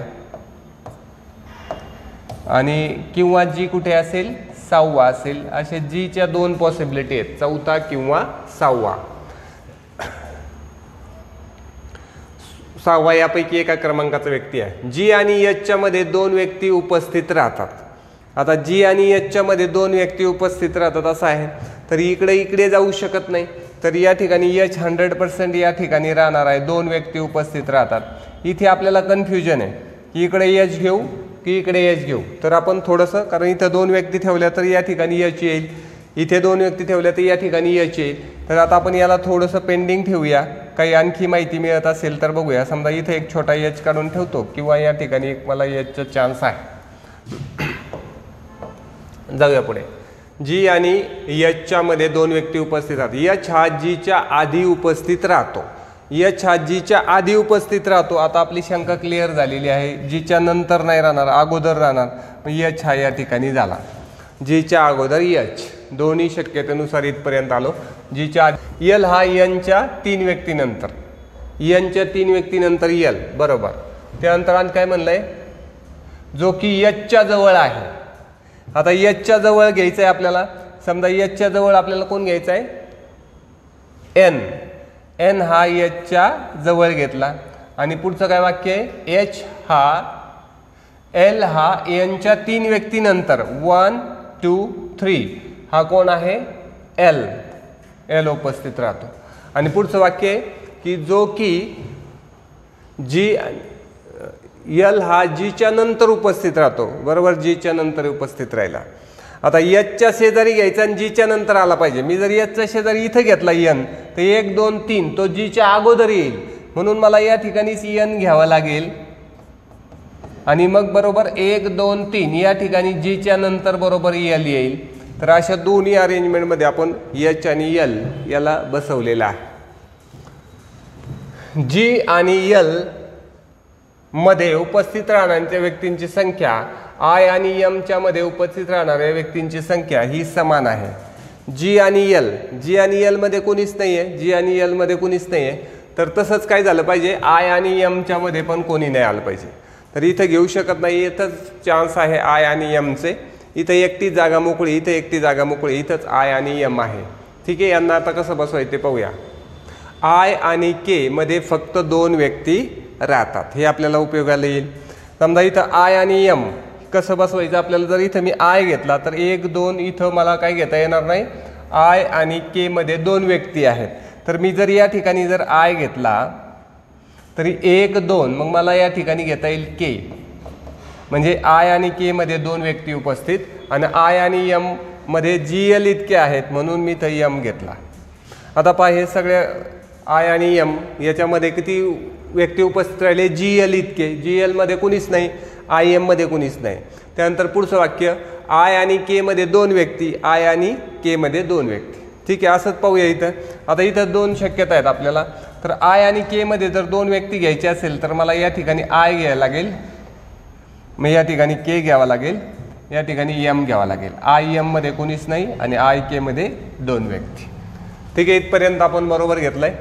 आणि किंवा जी कुठे असेल 6वा असेल. असे जीच्या 2 पॉसिबिलिटी आहेत, 4था किंवा 6वा. 6वा यापैकी एका क्रमांकाचा व्यक्ती आहे. जी आणि एचच्या मध्ये 2 व्यक्ती उपस्थित राहतात. आता जी आणि एचच्या मध्ये 2 व्यक्ती उपस्थित राहतात असं आहे. तर इकडे जाऊ शकत नाही. तर या ठिकाणी एच 100% या ठिकाणी राहणार आहे. 2 व्यक्ती उपस्थित राहतात. इथे आपल्याला कन्फ्युजन आहे की इकडे एच घेऊ की इकडे एच घेऊ. तर आपण थोडंसं, कारण इथं 2 व्यक्ती ठेवल्या तर या ठिकाणी एच येईल, इथे 2 व्यक्ती ठेवल्या तर या ठिकाणी एच येईल. तर आता आपण याला थोडंसं पेंडिंग ठेवूया, काही आणखी माहिती मिळत असेल तर बघूया. समजा इथे एक छोटा एच काढून ठेवतो किंवा या ठिकाणी एक मला एचचा चान्स आहे. जाऊया पुढे. जी आणि एचच्या मध्ये 2 व्यक्ती उपस्थित राहतात. एच हा जीच्या आधी उपस्थित राहतो. एच हा जीच्या आधी उपस्थित राहतो. आता आपली शंका क्लिअर झालेली आहे. जीच्या नंतर नाही राहणार, अगोदर राहणार. एच हा या ठिकाणी झाला. जीच्या अगोदर एच, दोन्ही शक्यतेनुसार इथपर्यंत आलो. जीच्या यल हा एनच्या 3 व्यक्तीनंतर, एनच्या 3 व्यक्तीनंतर यल, बरोबर. त्यानंतर आणि काय म्हणलंय, जो की एचच्या जवळ आहे. आता एचच्या जवळ घ्यायचं आहे आपल्याला. समजा एचच्या जवळ आपल्याला कोण घ्यायचं आहे, एन. एन हा एचच्या जवळ घेतला आणि पुढचं काय वाक्य आहे, एच हा एल हा एनच्या 3 व्यक्तीनंतर 1 2 3 हा कोण आहे, एल. एल उपस्थित राहतो. आणि पुढचं वाक्य आहे की जो की जी यल हा जीच्या नंतर उपस्थित राहतो, बरोबर. जीच्या नंतर उपस्थित राहिला. आता एचच्या शेजारी घ्यायचा आणि जीच्या नंतर आला पाहिजे. मी जर एचच्या शेजारी इथं घेतला एन तर 1 2 3 तो जीच्या अगोदर येईल. म्हणून मला या ठिकाणीच एन घ्यावा लागेल आणि मग बरोबर 1 2 3 या ठिकाणी जीच्या नंतर बरोबर यल येईल. तर अशा दोन्ही अरेंजमेंटमध्ये आपण एच आणि यल याला बसवलेला आहे. जी आणि यल मध्ये उपस्थित राहणाऱ्या व्यक्तींची संख्या आय आणि एमच्या मध्ये उपस्थित राहणाऱ्या व्यक्तींची संख्या ही समान आहे. जी आणि यल, जी आणि यल मध्ये कोणीच नाही आहे, जी आणि यल मध्ये कोणीच नाही आहे. तर तसंच काय झालं पाहिजे, आय आणि एमच्या मध्ये पण कोणी नाही आलं पाहिजे. तर इथं घेऊ शकत नाही. इथंच चान्स आहे आय आणि एमचे. इथं एकटी जागा मोकळी, इथं एकटी जागा मोकळी, इथंच आय आणि एम आहे. ठीक आहे. यांना आता कसं बसवायचं ते पाहूया. आय आणि के मध्ये फक्त 2 व्यक्ती राहतात, हे आपल्याला उपयोगाला येईल. समजा इथं आय आणि एम कसं बसवायचं आपल्याला. जर इथं मी आय घेतला तर 1 2 इथं मला काय घेता येणार नाही. आय आणि के मध्ये 2 व्यक्ती आहेत. तर मी जर या ठिकाणी जर आय घेतला तरी 1 2 मग मला या ठिकाणी घेता येईल के. म्हणजे आय आणि के मध्ये 2 व्यक्ती उपस्थित आणि आय आणि एम मध्ये जी एल इतके आहेत म्हणून मी इथं एम घेतला. आता पहा हे सगळे आय आणि एम याच्यामध्ये किती व्यक्ती उपस्थित राहिले, जी एल इतके. जी एल मध्ये कोणीच नाही, आय एम मध्ये कोणीच नाही. त्यानंतर पुढचं वाक्य आय आणि के मध्ये 2 व्यक्ती, आय आणि के मध्ये 2 व्यक्ती. ठीक आहे. असंच पाहूया इथं. आता इथं 2 शक्यता आहेत आपल्याला. तर आय आणि के मध्ये जर 2 व्यक्ती घ्यायचे असेल तर मला या ठिकाणी आय घ्यायला लागेल, मग या ठिकाणी के घ्यावा लागेल, या ठिकाणी एम घ्यावा लागेल. आय एम मध्ये कोणीच नाही आणि आय के मध्ये 2 व्यक्ती. ठीक आहे. इथपर्यंत आपण बरोबर घेतलंय.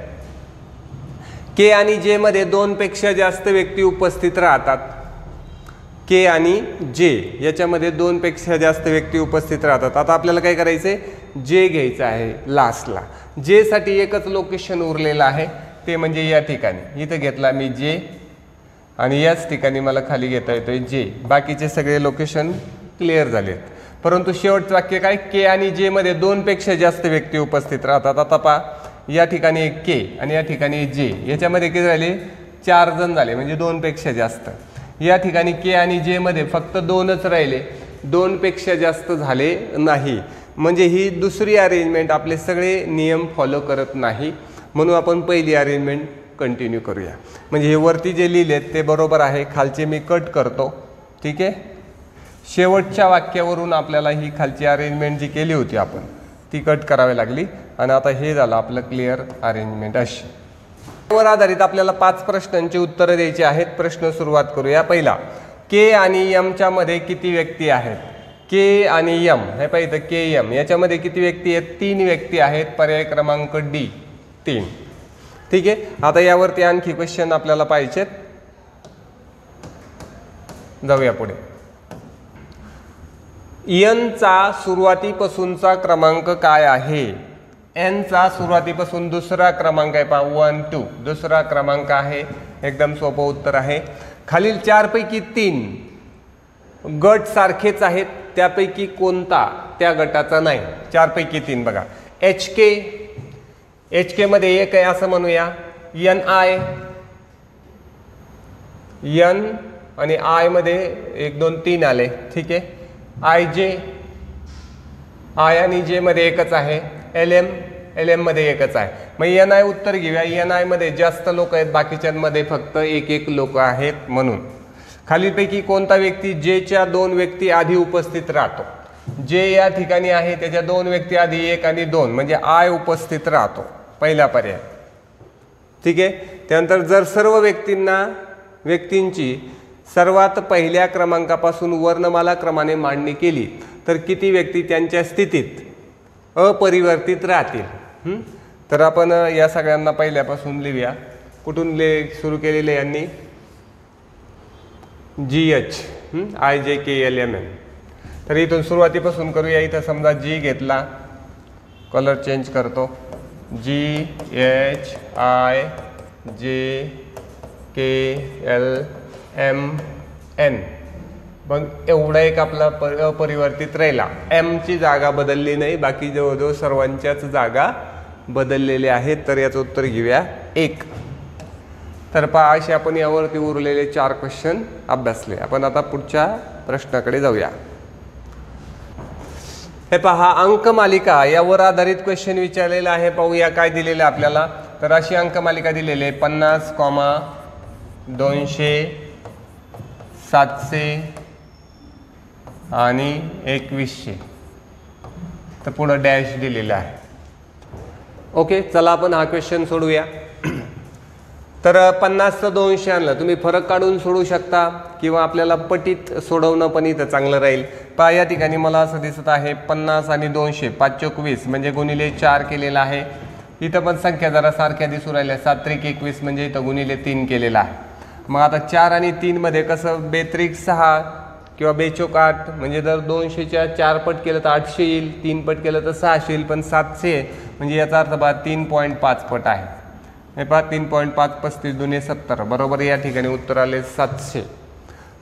के आणि जे मध्ये 2 पेक्षा जास्त व्यक्ती उपस्थित राहतात. के आणि जे याच्यामध्ये 2 पेक्षा जास्त व्यक्ती उपस्थित राहतात. आता आपल्याला काय करायचंय, जे घ्यायचं आहे लास्टला. जे साठी एकच लोकेशन उरलेलं आहे ते म्हणजे या ठिकाणी. इथं घेतला मी जे आणि याच ठिकाणी मला खाली घेता येतोय जे. बाकीचे सगळे लोकेशन क्लिअर झालेत. परंतु शेवटचं वाक्य काय, के आणि जे मध्ये 2 पेक्षा जास्त व्यक्ती उपस्थित राहतात. आता पहा या ठिकाणी एक के आणि या ठिकाणी जे, याच्यामध्ये किती झाले, 4 जण झाले म्हणजे 2 पेक्षा जास्त. या ठिकाणी के आणि जे मध्ये फक्त 2च राहिले, 2 पेक्षा जास्त झाले नाही. म्हणजे ही दुसरी अरेंजमेंट आपले सगळे नियम फॉलो करत नाही. म्हणून आपण पहिली अरेंजमेंट कंटिन्यू करूया. म्हणजे हे वरती जे लिहिलेत ते बरोबर आहे, खालचे मी कट करतो. ठीक आहे. शेवटच्या वाक्यावरून आपल्याला ही खालची अरेंजमेंट जी केली होती आपण ती कट करावी लागली आणि आता हे झालं आपलं क्लिअर अरेंजमेंट. अशी त्यावर आधारित आपल्याला 5 प्रश्नांची उत्तरं द्यायची आहेत. प्रश्न सुरुवात करूया. पहिला, के आणि एमच्या मध्ये किती व्यक्ती आहेत. के आणि एम हे पाहिजे, के एम याच्यामध्ये किती व्यक्ती आहेत, 3 व्यक्ती आहेत. पर्याय क्रमांक डी 3. ठीक आहे. आता यावरती आणखी क्वेश्चन आपल्याला पाहिजेत. जाऊया पुढे. एनचा सुरुवातीपासूनचा क्रमांक काय आहे. एनचा सुरुवातीपासून दुसरा क्रमांक आहे. पहा 1 2 दुसरा क्रमांक आहे. एकदम सोपं उत्तर आहे. खालील 4 पैकी 3 गट सारखेच आहेत, त्यापैकी कोणता त्या गटाचा नाही. 4 पैकी 3 बघा. एच के मध्ये एक आहे असं म्हणूया. एन आय, एन आणि आय मध्ये 1 2 3 आले. ठीक आहे. आय जे, आय आणि जे मध्ये एकच आहे, एल एम मध्ये एकच आहे. मग एन आय उत्तर घेऊया. एन आय मध्ये जास्त लोक आहेत, बाकीच्यांमध्ये फक्त एक लोक आहेत. म्हणून खालीलपैकी कोणता व्यक्ती जेच्या 2 व्यक्ती आधी उपस्थित राहतो? जे या ठिकाणी आहे त्याच्या 2 व्यक्ती आधी 1 आणि 2 म्हणजे आय उपस्थित राहतो, पहिला पर्याय. ठीक आहे. त्यानंतर जर सर्व व्यक्तींची सर्वात पहिल्या क्रमांकापासून वर्णमाला क्रमाने मांडणी केली तर किती व्यक्ती त्यांच्या स्थितीत अपरिवर्तित राहतील? तर आपण या सगळ्यांना पहिल्यापासून लिहूया. कुठून सुरू केलेले यांनी? GH IJKLMN. तर इथून सुरुवातीपासून करूया. इथं समजा G घेतला, कलर चेंज करतो, GHIJKLMN. मग एवढा एक आपला अपरिवर्तित राहिला. M ची जागा बदलली नाही, बाकी जवळजवळ सर्वांच्याच जागा बदललेल्या आहेत. तर याचं उत्तर घेऊया 1. तर पहा, असे आपण यावरती उरलेले 4 क्वेश्चन अभ्यासले. आपण आता पुढच्या प्रश्नाकडे जाऊया. हे पहा, अंकमालिका यावर आधारित क्वेश्चन विचारलेला आहे. पाहूया काय दिलेलं आपल्याला. तर अशी अंकमालिका दिलेली आहे 50, 200, 700 आणि 2100. तर पुढं डॅश दिलेला आहे. ओके, चला आपण हा क्वेश्चन सोडूया. तर 50चं 200 आणलं, तुम्ही फरक काढून सोडू शकता किंवा आपल्याला पटीत सोडवणं पण इथं चांगलं राहील. पहा, या ठिकाणी मला असं दिसत आहे 50 आणि 200 5 चौक 20 म्हणजे गुणिले 4 केलेला आहे. इथं पण संख्या जरा सारख्या दिसू राहिल्या. 7 त्रिक 21 म्हणजे इथं गुणिले 3 केलेला आहे. मग आता 4 आणि 3 मध्ये कसं 2 त्रिक 6 किंवा 2 चौक 8 म्हणजे जर 200च्या 4 पट केलं तर 800 येईल, 3 पट केलं तर 600 येईल, पण 700 म्हणजे याचा अर्थ बघा 3.5 पट आहे. हे पहा 3.5 35 दुने 70 बरोबर. या ठिकाणी उत्तर आले 700.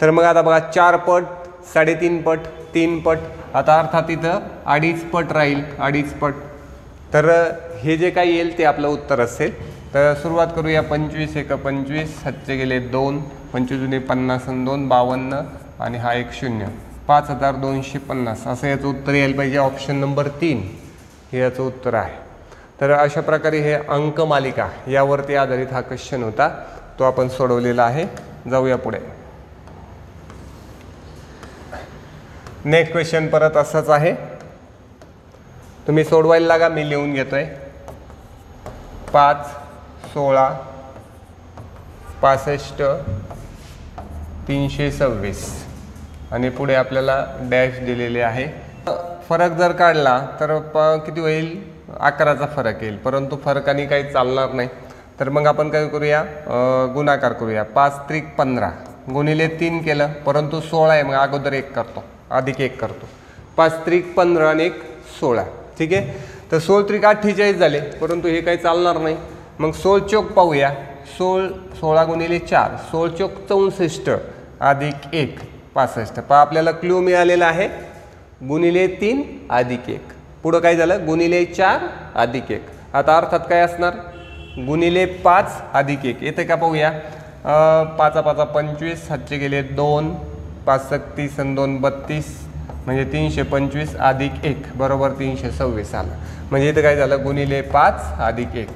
तर मग आता बघा 4 पट, 3.5 पट, 3 पट, आता अर्थात इथं 2.5 पट राहील, 2.5 पट. तर हे जे काही येईल ते आपलं उत्तर असेल. तर सुरुवात करूया. 25 1 25, 7 गेले 2, 25 दुने 50 आणि 2 52 आणि हा एक 0, 5250 असं याचं उत्तर यायला पाहिजे. ऑप्शन नंबर 3 हे याचं उत्तर आहे. तर अशा प्रकारे हे अंकमालिका यावरती आधारित हा क्वेश्चन होता, तो आपण सोडवलेला आहे. जाऊया पुढे. नेक्स्ट क्वेश्चन परत असाच आहे, तुम्ही सोडवायला लागा, मी लिहून घेतोय. 5 16 65 326 आणि पुढे आपल्याला डॅश दिलेले आहे. फरक जर काढला तर किती होईल? 11चा फरक येईल, परंतु फरकाने काही चालणार नाही. तर मग आपण काय करूया, गुणाकार करूया. 5 त्रिक 15 गुणिले 3 केलं, परंतु 16 आहे, मग अगोदर 1 करतो, अधिक 1 करतो. 5 त्रिक 15 आणि 1 16. ठीक आहे. तर 16 त्रिक 48 झाले, परंतु हे काही चालणार नाही. मग 16 चौक पाहूया. 16 गुणिले 4 16 चौक 64 अधिक 1 65. पहा, आपल्याला क्लू मिळालेला आहे गुणिले 3 अधिक 1. पुढं काय झालं? गुणिले 4 अधिक 1. आता अर्थात काय असणार? गुणिले 5 अधिक 1 येते का पाहूया. 5 5 25, 7 गेले 2, 5 30 आणि 2 32 म्हणजे 325 अधिक 1 बरोबर 326 आलं. म्हणजे इथं काय झालं? गुणिले 5 अधिक 1.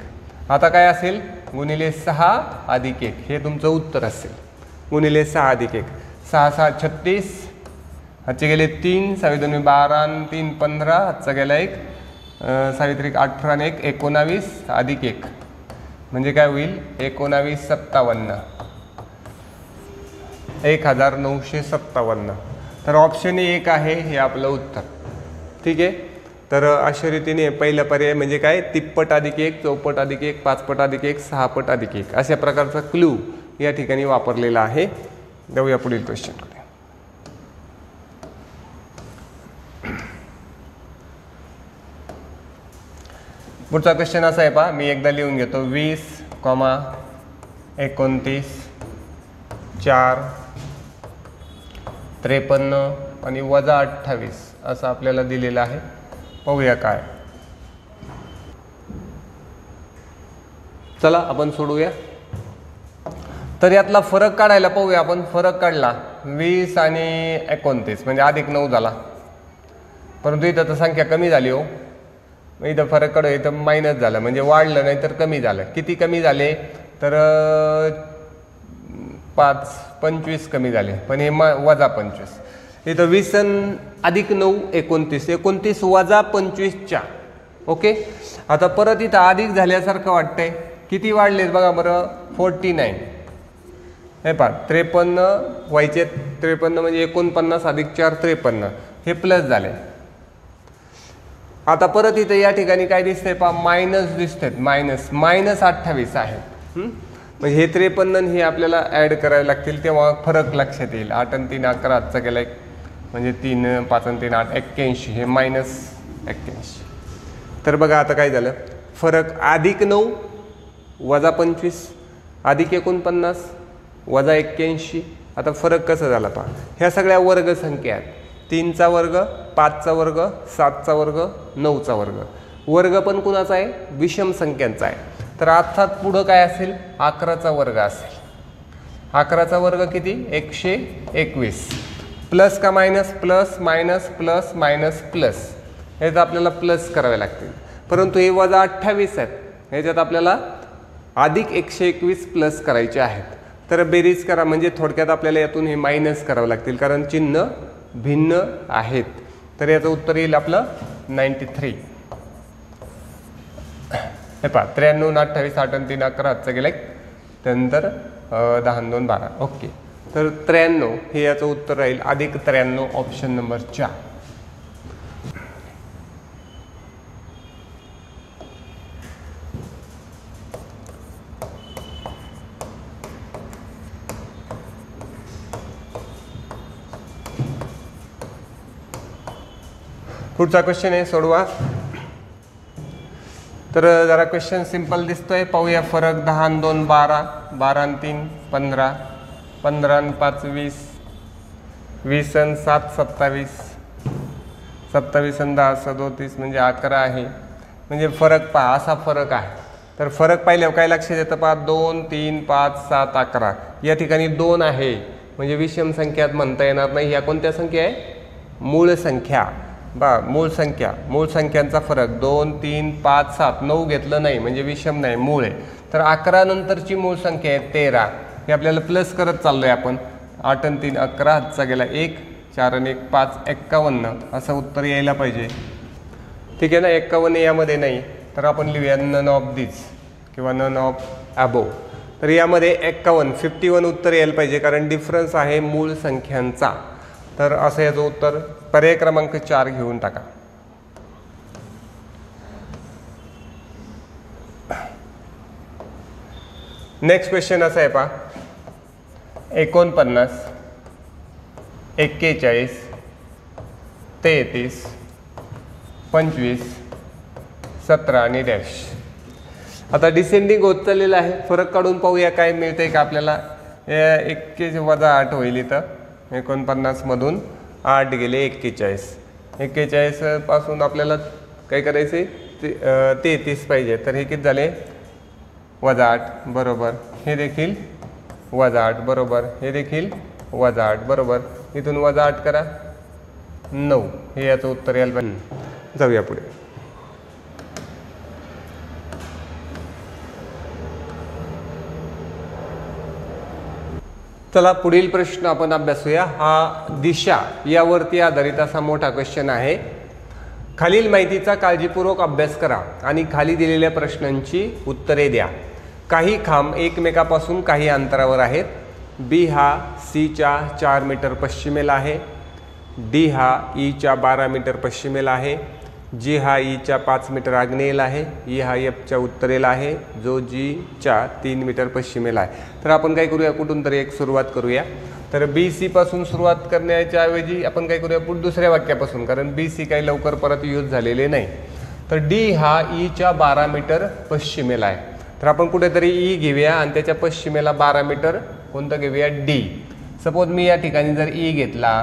आता काय असेल? गुणिले 6 अधिक 1 हे तुमचं उत्तर असेल. गुणिले 6 अधिक 1. 6 6 36, हातचे गेले 3, 7 2 12 आणि 3 15, हातचा गेला 1, 7 18 आणि 1 19 अधिक 1 म्हणजे काय होईल? 19 57 1957. तर ऑप्शन 1 आहे हे आपलं उत्तर. ठीक आहे. तर अशा रीतीने पहिला पर्याय म्हणजे काय? तिप्पट अधिक 1, चौपट अधिक 1, 5 पट अधिक 1, 6 पट अधिक 1 अशा प्रकारचा क्लू या ठिकाणी वापरलेला आहे. जाऊया पुढील क्वेश्चनकडे. पुढचा क्वेश्चन असा आहे पहा, मी एकदा लिहून घेतो. 20, 29, 4, 53 आणि वजा 28 असं आपल्याला दिलेलं आहे. पाहूया काय. चला आपण सोडूया. तर यातला फरक काढायला पाहूया आपण. फरक काढला 20 आणि 29 म्हणजे अधिक 9 झाला. परंतु इथं तर संख्या कमी झाली हो, मग इथं फरक कडे इथं मायनस झालं म्हणजे वाढलं नाही तर कमी झालं. किती कमी झाले तर 25 कमी झाले, पण हे वजा 25. इथं 20 अधिक 9 29, 29 वजा 25च्या. ओके, आता परत इथं अधिक झाल्यासारखं वाटतंय. किती वाढलेत बघा बरं, 49. हे पहा 53 व्हायचे, 53 म्हणजे 49 अधिक 4 53, हे प्लस झाले. आता परत इथं या ठिकाणी काय दिसतंय पहा, मायनस दिसतात. मायनस 28 आहेत. म्हणजे हे 53 हे आपल्याला ॲड करायला लागतील, तेव्हा फरक लक्षात येईल. 8 आणि 3 11, आजचा गेला एक, म्हणजे 3 5 आणि 3 8 81, हे मायनस 81. तर बघा आता काय झालं, फरक अधिक 9 वजा 25 अधिक 49 वजा 81. आता फरक कसा झाला पहा, ह्या सगळ्या वर्ग संख्या आहेत. 3चा वर्ग, 5चा वर्ग, 7चा वर्ग, 9चा वर्ग. वर्ग पण कुणाचा आहे, विषम संख्यांचा आहे. तर अर्थात पुढं काय असेल, 11चा वर्ग असेल. 11चा वर्ग किती, 121. प्लस का minus, plus minus plus minus plus, हे तर आपल्याला प्लस करावे लागतील. परंतु हे वजा 28 आहेत, ह्याच्यात आपल्याला अधिक 121 प्लस करायचे आहेत. तर बेरीज करा, म्हणजे थोडक्यात आपल्याला यातून हे मायनस करावं लागतील, कारण चिन्ह भिन्न आहेत. तर याचं उत्तर येईल आपलं 93. हे पहा 93 28 8 आणि 3 11, आजचा गेला एक, त्यानंतर 10 आणि 2 12. ओके, तर 93 हे याचं उत्तर राहील. अधिक 93 ऑप्शन नंबर 4. पुढचा क्वेश्चन आहे, सोडवा. तर जरा क्वेश्चन सिंपल दिसतोय, पाहूया. फरक 10 आणि 2 12, 12 आणि 3 15, 15 आणि 5 20, 20 आणि 7 27, 27 आणि 10 37, म्हणजे 11 आहे. म्हणजे फरक पहा, असा फरक आहे. तर फरक पाहिल्यावर काय लक्षात येतं पहा, 2 3 5 7 11. या ठिकाणी 2 आहे, म्हणजे विषम संख्यात म्हणता येणार नाही. ह्या कोणत्या संख्या आहे, मूळ संख्या. मूळ संख्या, मूळ संख्यांचा फरक 2 3 5 7, 9 घेतलं नाही म्हणजे विषम नाही, मूळ आहे. तर 11 नंतरची मूळ संख्या आहे 13, हे आपल्याला प्लस करत चाललोय आपण. 8 आणि 3 11, हातचा गेला 1, 4 आणि 1 5 51, असं उत्तर यायला पाहिजे. ठीक आहे ना. 51 यामध्ये नाही, तर आपण लिहूया नन ऑफ दिस किंवा नन ऑफ अबोव. तर यामध्ये 51 उत्तर यायला पाहिजे, कारण डिफरन्स आहे मूळ संख्यांचा. तर असं याचं उत्तर पर्याय क्रमांक 4 घेऊन टाका. नेक्स्ट क्वेश्चन असा आहे पहा, 49 41 33 25 17 आणि डॅश. आता डिसेंडिंग होत चाललेलं आहे. फरक काढून पाहूया काय मिळतंय का आपल्याला. 21 वजा 8 होईल इथं. 49 मधून 8 गेले 41. 41 पासून आपल्याला काय करायचे, 33 पाहिजे. तर हे किती झाले, वजा 8 बरोबर. हे देखील वजा 8 बरोबर. हे देखील वजा 8 बरोबर. इथून वजा 8 करा 9. हे याचं उत्तर यायला पाहिजे. जाऊया पुढे. चला पुढील प्रश्न आपण अभ्यासूया. हा दिशा यावरती आधारित असा मोठा क्वेश्चन आहे. खालील माहितीचा काळजीपूर्वक अभ्यास करा आणि खाली दिलेल्या प्रश्नांची उत्तरे द्या. काही खांब एकमेकापासून काही अंतरावर आहेत. बी हा सीच्या 4 मीटर पश्चिमेला आहे. डी हा ईच्या 12 मीटर पश्चिमेला आहे. जी हा ईच्या 5 मीटर आग्नेयेला आहे. ई हा एफच्या उत्तरेला आहे, जो जीच्या 3 मीटर पश्चिमेला आहे. तर आपण काय करूया, कुठून तरी एक सुरुवात करूया. तर बी सी पासून सुरुवात करण्याच्या ऐवजी आपण काय करूया, दुसऱ्या वाक्यापासून, कारण बी सी काही लवकर परत यूज झालेले नाही. तर डी हा ईच्या 12 मीटर पश्चिमेला आहे. तर आपण कुठेतरी ई घेऊया आणि त्याच्या पश्चिमेला 12 मीटर कोणतं घेऊया, डी. सपोज मी या ठिकाणी जर ई घेतला,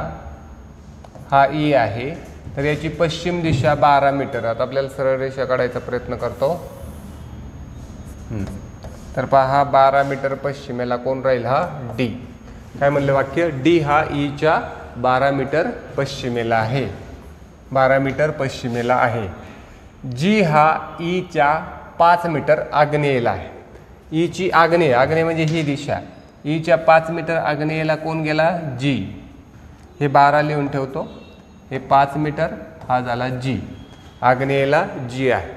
हा ई आहे, तर याची पश्चिम दिशा 12 मीटर. आता आपल्याला सरळ रेषा काढायचा प्रयत्न करतो. तर पहा 12 मीटर पश्चिमेला कोण राहील, हा डी. काय म्हणलं वाक्य, डी हा ईच्या 12 मीटर पश्चिमेला आहे. 12 मीटर पश्चिमेला आहे. जी हा ईच्या 5 मीटर आग्नेयेला आहे. ईची आग्नेय म्हणजे ही दिशा. ईच्या 5 मीटर आग्नेयेला कोण गेला? जी. हे 12 लिहून ठेवतो. हे 5 मीटर, हा झाला जी. आग्नेयेला जी आहे.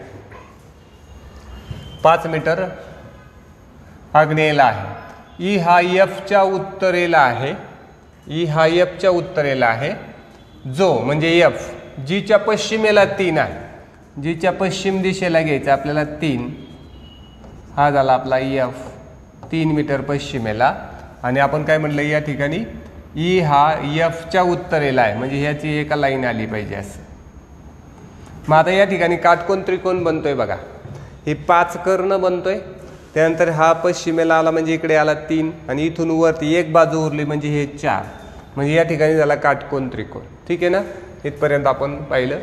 5 मीटर आग्नेयेला आहे. ई हा एफच्या उत्तरेला आहे. ई हा एफच्या उत्तरेला आहे. जो म्हणजे एफ जीच्या पश्चिमेला 3 आहे. जीच्या पश्चिम दिशेला घ्यायचा आपल्याला 3. हा झाला आपला एफ 3 मीटर पश्चिमेला. आणि आपण काय म्हटलं या ठिकाणी ई हा एफच्या उत्तरेला आहे म्हणजे ह्याची एका लाईन आली पाहिजे असं. मग आता या ठिकाणी काटकोन त्रिकोण बनतोय बघा. हे 5 कर्ण बनतोय. त्यानंतर हा पश्चिमेला आला म्हणजे इकडे आला 3 आणि इथून वरती एक बाजू उरली म्हणजे हे 4. म्हणजे या ठिकाणी झाला काटकोन त्रिकोण. ठीक आहे ना. इथपर्यंत आपण पाहिलं.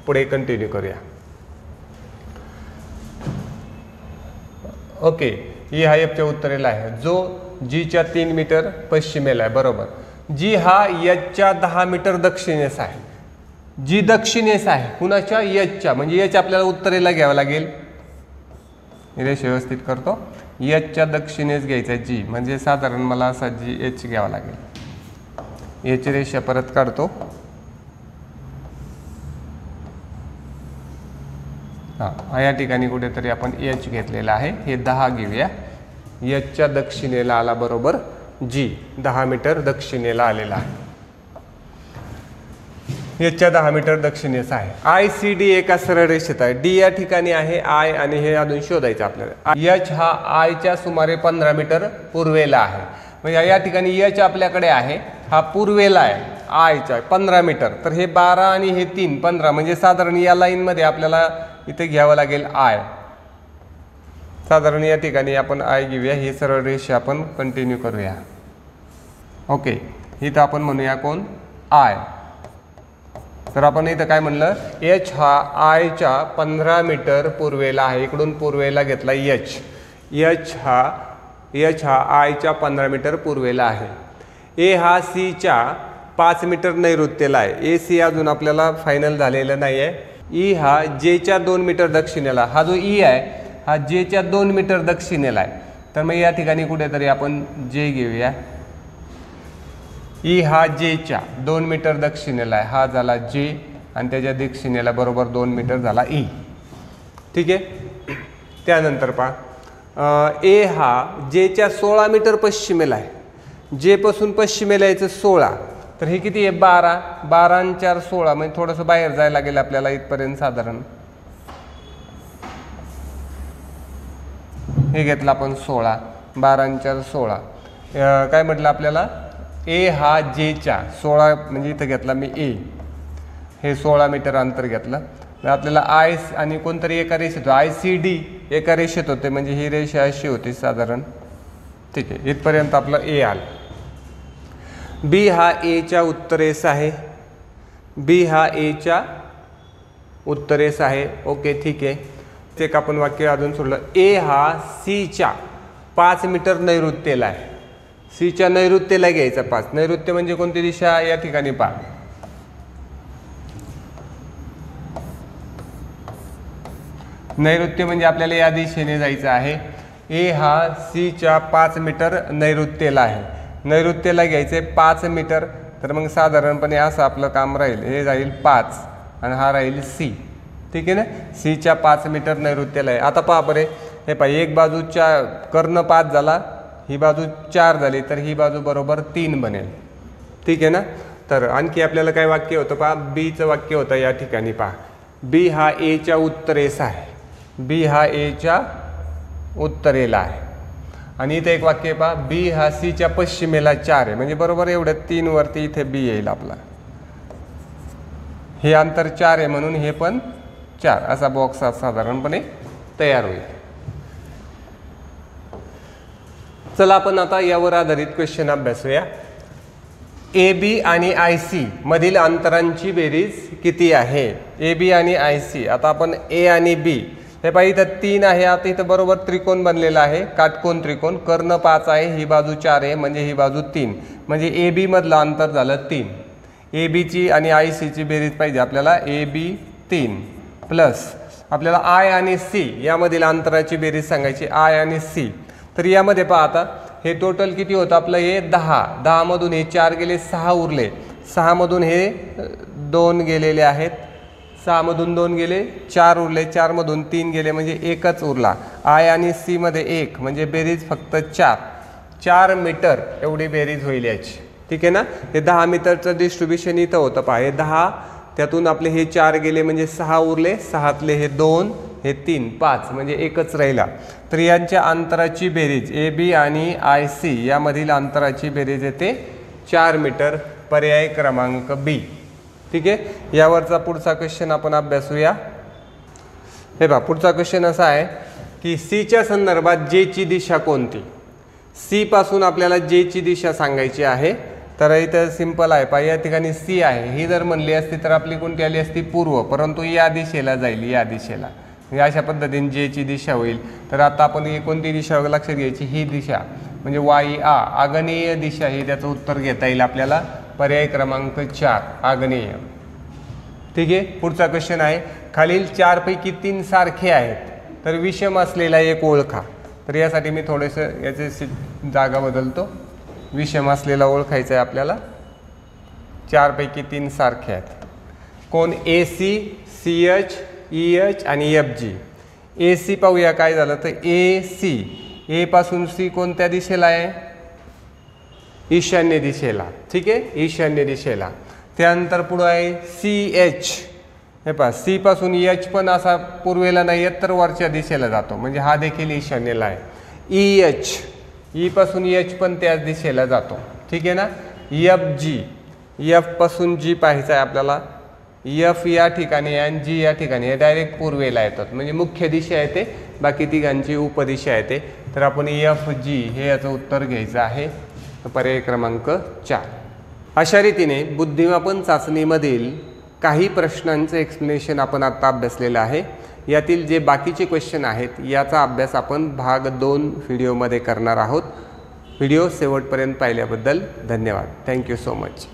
पुढे कंटिन्यू करूया. ओके. ई हा एफच्या उत्तरेला आहे जो जीच्या 3 मीटर पश्चिमेला आहे. बरोबर. जी हा एचच्या 10 मीटर दक्षिणेस आहे. जी दक्षिणेस आहे कुणाच्या? एचच्या. म्हणजे एच आपल्याला उत्तरेला घ्यावं लागेल. रेष व्यवस्थित करतो. एचच्या दक्षिणेस घ्यायचा जी म्हणजे साधारण मला असा जी एच घ्यावा लागेल. एच रेषा परत काढतो. हां या ठिकाणी कुठेतरी आपण एच घेतलेला आहे. हे 10 घेऊया. एचच्या दक्षिणेला आला बरोबर जी 10 मीटर दक्षिणेला आलेला आहे. एचच्या 10 मीटर दक्षिणेस आहे. आय सी डी एका सरळ रेषेत आहे. डी या ठिकाणी आहे आय आणि हे अजून शोधायचं आपल्याला. एच हा आयच्या सुमारे 15 मीटर पूर्वेला आहे. म्हणजे या ठिकाणी एच आपल्याकडे आहे. हा पूर्वेला आहे आयच्या 15 मीटर. तर हे 12 आणि हे 3 15 म्हणजे साधारण या लाईनमध्ये आपल्याला इथे घ्यावं लागेल आय. साधारण या ठिकाणी आपण आय घेऊया. ही सरळ रेषा आपण कंटिन्यू करूया. ओके. इथं आपण म्हणूया कोण? आय. तर आपण इथं काय म्हणलं? एच हा आयच्या 15 मीटर पूर्वेला आहे. इकडून पूर्वेला घेतला एच. एच हा आयच्या 15 मीटर पूर्वेला आहे. ए हा सीच्या 5 मीटर नैऋत्येला आहे. ए सी अजून आपल्याला फायनल झालेलं नाही आहे. ई हा जेच्या 2 मीटर दक्षिणेला. हा जो ई आहे हा जेच्या 2 मीटर दक्षिणेला आहे. तर मग या ठिकाणी कुठेतरी आपण जे घेऊया. ई हा जेच्या 2 मीटर दक्षिणेला आहे. हा झाला जे आणि त्याच्या दक्षिणेला बरोबर 2 मीटर झाला ई. ठीक आहे. त्यानंतर पहा ए हा जेच्या 16 मीटर पश्चिमेला आहे. जे पासून पश्चिमेला यायचं 16. तर हे किती आहे? 12. 12 आणि 4 16 म्हणजे थोडंसं बाहेर जायला लागेल आपल्याला इथपर्यंत साधारण. हे घेतलं आपण 16. 12 आणि 4 16. काय म्हटलं आपल्याला? ए हा जेच्या 16 म्हणजे इथं घेतला मी ए. हे 16 मीटर अंतर घेतलं. आपल्याला आय आणि कोणतरी एका रेषेत आय सी डी एका रेषेत होते म्हणजे ही रेषा अशी होती साधारण. ठीक आहे. इथपर्यंत आपलं ए आलं. बी हा एच्या उत्तरेस आहे. बी हा एच्या उत्तरेस आहे. ओके ठीक आहे. ते आपण वाक्य अजून सोडलं. ए हा सीच्या 5 मीटर नैऋत्येला आहे. सीच्या नैऋत्येला घ्यायचा 5. नैऋत्य म्हणजे कोणती दिशा? या ठिकाणी पहा. नैऋत्य म्हणजे आपल्याला या दिशेने जायचं आहे. ए हा सीच्या 5 मीटर नैऋत्येला आहे. नैऋत्येला घ्यायचे 5 मीटर. तर मग साधारणपणे असं आपलं काम राहील. हे जाईल 5 आणि हा राहील सी. ठीक आहे ना. सीच्या 5 मीटर नैऋत्येला आहे. आता पहा बरे. हे पहा एक बाजूच्या कर्ण 5 झाला. ही बाजू 4 झाली तर ही बाजू बरोबर 3 बनेल. ठीक आहे ना. तर आणखी आपल्याला काय वाक्य होतं पहा. बीचं वाक्य होतं या ठिकाणी पहा. बी हा एच्या उत्तरेस आहे. बी हा एच्या उत्तरेला आहे. आणि इथे एक वाक्य पहा. बी हा सीच्या पश्चिमेला 4 आहे. म्हणजे बरोबर एवढ्या 3 वरती इथे बी येईल आपला. हे अंतर 4 आहे म्हणून हे पण 4 असा बॉक्स साधारणपणे तयार होईल. चला आपण आता यावर आधारित क्वेश्चन अभ्यासूया. ए बी आणि आय सी मधील अंतरांची बेरीज किती आहे? ए बी आणि आय सी. आता आपण ए आणि बी हे पाहिजे इथं 3 आहे. आता इथं बरोबर त्रिकोण बनलेला आहे. काटकोन त्रिकोण. कर्ण 5 आहे. ही बाजू 4 आहे म्हणजे ही बाजू 3 म्हणजे ए बी मधलं अंतर झालं 3. ए बीची आणि आय सीची बेरीज पाहिजे आपल्याला, ए बी 3 प्लस आपल्याला आय आणि सी यामधील अंतराची बेरीज सांगायची, आय आणि सी. तर यामध्ये पहा आता हे टोटल किती होतं आपलं, हे 10 मधून हे 4 गेले, 6 उरले, 6 मधून हे 2 गेलेले आहेत, 6 मधून 2 गेले, 4 उरले, 4 मधून 3 गेले म्हणजे एकच उरला. आय आणि सी मध्ये 1 म्हणजे बेरीज फक्त 4 मीटर एवढी बेरीज होईल याची. ठीक आहे ना. हे 10 मीटरचं डिस्ट्रीब्युशन इथं होतं पहा, हे 10 त्यातून आपले हे 4 गेले म्हणजे 6 उरले, 6तले हे 2 हे 3 5 म्हणजे एकच राहिला. तर यांच्या अंतराची बेरीज ए बी आणि आय सी यामधील अंतराची बेरीज येते 4 मीटर, पर्याय क्रमांक बी. ठीक आहे. यावरचा पुढचा क्वेश्चन आपण अभ्यासूया. हे बघा पुढचा क्वेश्चन असा आहे की सीच्या संदर्भात जेची दिशा कोणती. सी पासून आपल्याला जेची दिशा सांगायची आहे. तर इथं सिंपल आहे पहा, या ठिकाणी सी आहे, ही जर म्हणली असती तर आपली कोणती आली असती, पूर्व, परंतु या दिशेला जाईल, या दिशेला, म्हणजे अशा पद्धतीने जेची दिशा होईल. तर आता आपण ही कोणती दिशा लक्षात घ्यायची, ही दिशा म्हणजे वाई आग्नेय दिशा, ही त्याचं उत्तर घेता येईल आपल्याला, पर्याय क्रमांक 4 आग्नेय. ठीक आहे. पुढचा क्वेश्चन आहे, खालील 4 पैकी 3 सारखे आहेत तर विषम असलेला एक ओळखा. तर यासाठी मी थोडेसं याचे जागा बदलतो. विषम असलेला ओळखायचा आहे आपल्याला. 4 पैकी 3 सारखे आहेत. कोण, A C, C H, E H आणि एफ जी. ए सी पाहूया काय झालं तर ए सी, ए पासून सी कोणत्या दिशेला आहे, ईशान्य दिशेला. ठीक आहे, ईशान्य दिशेला. त्यानंतर पुढं आहे सी एच. हे पहा, सी पासून एच पण असा पूर्वेला नाही येत तर वरच्या दिशेला जातो, म्हणजे हा देखील ईशान्येला आहे. ई एच, ई पासून एच पण त्याच दिशेला जातो. ठीक आहे ना. एफ जी, एफ पासून जी पाहायचं आहे आपल्याला, एफ या ठिकाणी आणि जी या ठिकाणी, हे डायरेक्ट पूर्वेला येतात, म्हणजे मुख्य दिशा येते, बाकी तिघांची उपदिशा येते. तर आपण एफ जी हे याचं उत्तर घ्यायचं आहे, पर्याय क्रमांक 4. अशा रीतीने बुद्धिमापन चाचणीमधील काही प्रश्नांचं एक्सप्लेनेशन आपण आता अभ्यासलेलं आहे. यातील जे बाकीचे क्वेश्चन आहेत याचा अभ्यास आपण भाग 2 व्हिडिओमध्ये करणार आहोत. व्हिडिओ शेवटपर्यंत पाहिल्याबद्दल धन्यवाद. Thank you so much.